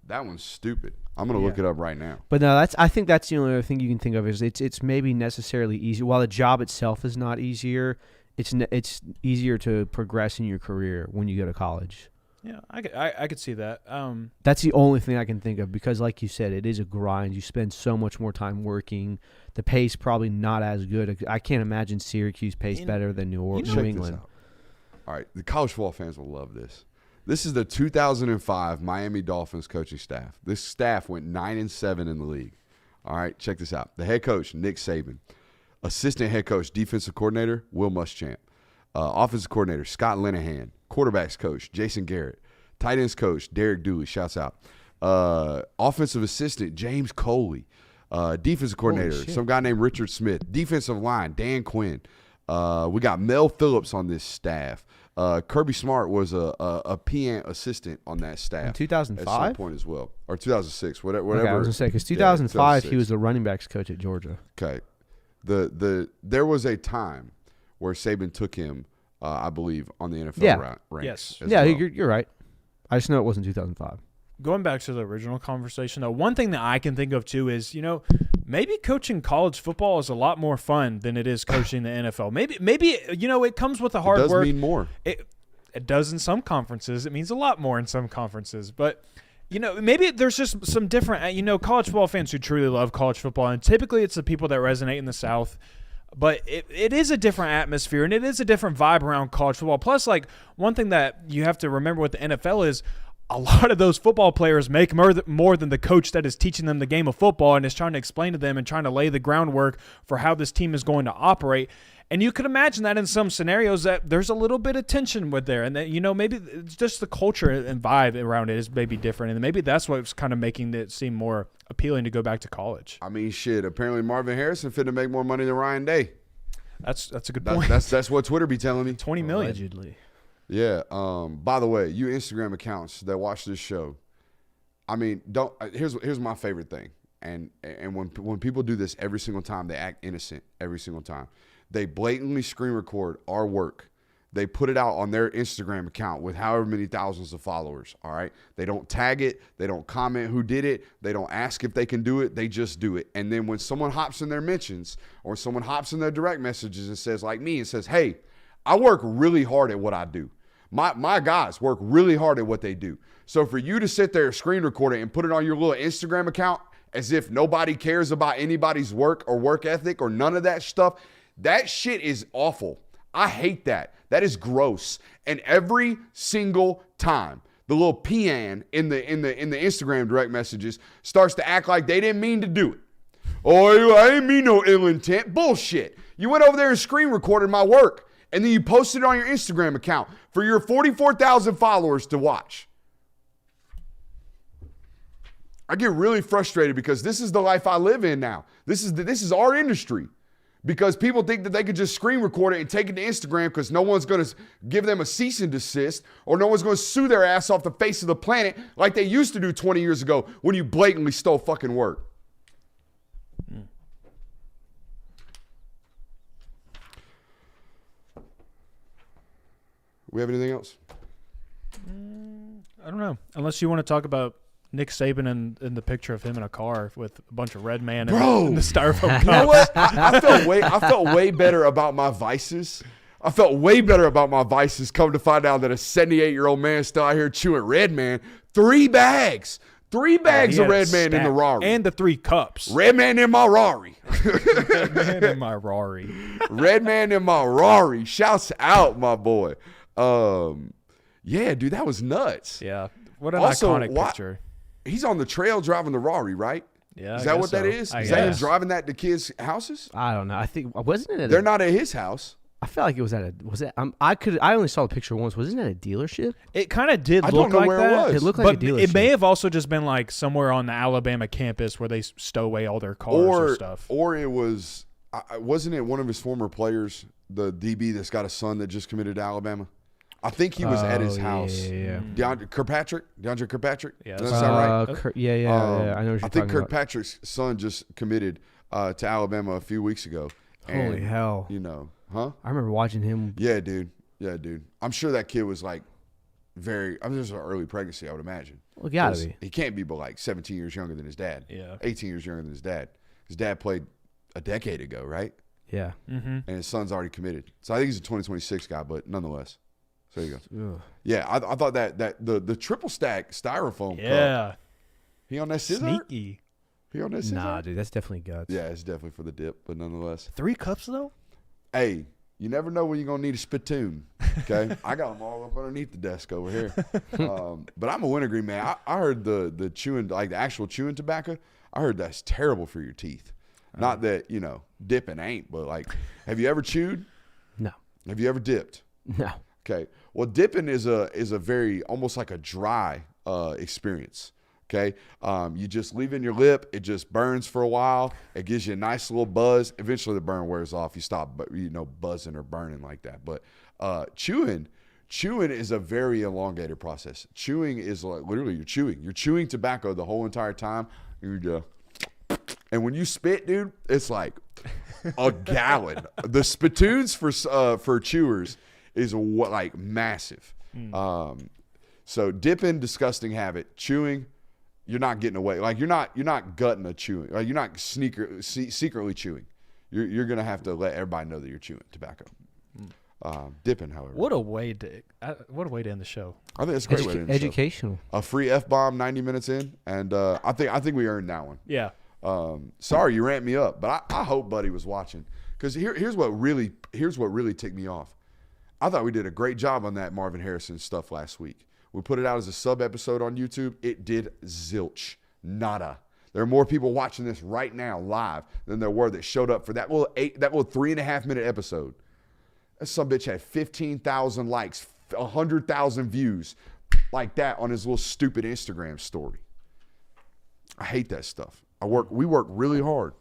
That one's stupid. I'm gonna look it up right now. But no, I think that's the only other thing you can think of is it's maybe necessarily easy. While the job itself is not easier, it's easier to progress in your career when you go to college. Yeah, I could see that. That's the only thing I can think of because, like you said, it is a grind. You spend so much more time working. The pay's probably not as good. I can't imagine Syracuse pays better than New England. All right, the college football fans will love this. This is the 2005 Miami Dolphins coaching staff. This staff went 9-7 in the league. All right, check this out. The head coach, Nick Saban. Assistant head coach, defensive coordinator, Will Muschamp. Offensive coordinator, Scott Linehan. Quarterbacks coach, Jason Garrett. Tight ends coach, Derek Dooley. Shouts out. Offensive assistant, James Coley. Defensive coordinator, some guy named Richard Smith. Defensive line, Dan Quinn. We got Mel Phillips on this staff. Kirby Smart was a PN assistant on that staff. In 2005? At some point as well. Or 2006, whatever. Okay, I was going to say, because 2005, he was the running backs coach at Georgia. Okay. There was a time where Saban took him, I believe, on the NFL ranks. Yes. Yeah, well. You're right. I just know it wasn't 2005. Going back to the original conversation, though, one thing that I can think of, too, is, maybe coaching college football is a lot more fun than it is coaching the NFL. Maybe it comes with the hard work. It does mean more. It does in some conferences. It means a lot more in some conferences. But, maybe there's just some different, college football fans who truly love college football, and typically it's the people that resonate in the South. But it is a different atmosphere, and it is a different vibe around college football. Plus, one thing that you have to remember with the NFL is a lot of those football players make more than the coach that is teaching them the game of football and is trying to explain to them and trying to lay the groundwork for how this team is going to operate. And you could imagine that in some scenarios that there's a little bit of tension with there. And that, maybe it's just the culture and vibe around it is maybe different. And maybe that's what's kind of making it seem more appealing to go back to college. I mean, shit, apparently Marvin Harrison fit to make more money than Ryan Day. That's a good point. That's what Twitter be telling me. 20 million. Allegedly. Yeah. By the way, you Instagram accounts that watch this show, I mean, here's my favorite thing. And when people do this every single time, they act innocent every single time. They blatantly screen record our work. They put it out on their Instagram account with however many thousands of followers, all right? They don't tag it. They don't comment who did it. They don't ask if they can do it. They just do it. And then when someone hops in their mentions or someone hops in their direct messages and says, like me, and says, hey, I work really hard at what I do. My guys work really hard at what they do. So for you to sit there, screen record it, and put it on your little Instagram account as if nobody cares about anybody's work or work ethic or none of that stuff, that shit is awful. I hate that. That is gross. And every single time the little peon in the Instagram direct messages starts to act like they didn't mean to do it. Oh, I didn't mean no ill intent. Bullshit. You went over there and screen recorded my work, and then you posted it on your Instagram account for your 44,000 followers to watch. I get really frustrated because this is the life I live in now. This is our industry. Because people think that they could just screen record it and take it to Instagram because no one's going to give them a cease and desist or no one's going to sue their ass off the face of the planet like they used to do 20 years ago when you blatantly stole fucking work. We have anything else? I don't know. Unless you want to talk about Nick Saban in the picture of him in a car with a bunch of red man in the styrofoam cups. You know what? I felt way better about my vices. I felt way better about my vices come to find out that a 78-year-old man still out here chewing Red Man. 3 bags. 3 bags of Red Man in the Rari. And the 3 cups. Red Man in my Rari. Red Man in my Rari. Red Man in my Rari. Shouts out, my boy. Yeah, dude, that was nuts. Yeah. What an Also, iconic picture. He's on the trail driving the Rari, right? Yeah. Is that what that is? Is that him driving that to kids' houses? I don't know. I think wasn't it? They're not at his house. I felt like it was at a. Was it? I only saw the picture once. Wasn't it at a dealership? It kind of did I look don't know like where that. it was. It looked like a But dealership. it may have also just been like somewhere on the Alabama campus where they stow away all their cars or stuff. Or it was, wasn't it one of his former players, the DB that's got a son that just committed to Alabama? I think he was at his house. Yeah. DeAndre Kirkpatrick? Yeah, Does that sound right? Yeah. I know what you're I think talking about. Kirkpatrick's son just committed to Alabama a few weeks ago. Holy hell. You know, huh? I remember watching him. Yeah, dude. I'm sure that kid was like this was an early pregnancy, I would imagine. Well, gotta be. He can't be but like 17 years younger than his dad. Yeah. 18 years younger than his dad. His dad played a decade ago, right? Yeah. And his son's already committed. So I think he's a 2026 guy, but nonetheless. So there you go. Ugh. Yeah, I thought that the triple stack styrofoam Yeah. cup. He on that scissor? Sneaky. He on that scissor? Nah, dude, that's definitely guts. Yeah, it's definitely for the dip, but nonetheless. 3 cups though? Hey, you never know when you're going to need a spittoon, okay? I got them all up underneath the desk over here. But I'm a wintergreen man. I heard the chewing, like the actual chewing tobacco, I heard that's terrible for your teeth. Not that, dipping ain't, but like, have you ever chewed? No. Have you ever dipped? No. Okay. Well, dipping is a very, almost like a dry experience. Okay. You just leave it in your lip. It just burns for a while. It gives you a nice little buzz. Eventually the burn wears off. You stop, buzzing or burning like that. But chewing is a very elongated process. Chewing is like literally you're chewing tobacco the whole entire time. And when you spit, dude, it's like a gallon. The spittoons for chewers is like massive. So dipping, disgusting habit. Chewing, you're not getting away. Like you're not gutting a chewing. Like you're not secretly chewing. You're gonna have to let everybody know that you're chewing tobacco. Dipping, however. What a way to end the show. I think it's a great way to end the show. Educational. A free F-bomb 90 minutes in, and I think we earned that one. Yeah. Sorry you ramped me up, but I hope Buddy was watching, because here's what really ticked me off. I thought we did a great job on that Marvin Harrison stuff last week. We put it out as a sub episode on YouTube. It did zilch, nada. There are more people watching this right now live than there were that showed up for that little 3.5 minute episode. That some bitch had 15,000 likes, 100,000 views, like that on his little stupid Instagram story. I hate that stuff. We work really hard,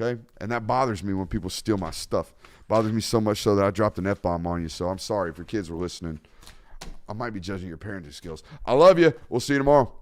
okay? And that bothers me when people steal my stuff. Bothers me so much so that I dropped an F-bomb on you. So I'm sorry if your kids were listening. I might be judging your parenting skills. I love you. We'll see you tomorrow.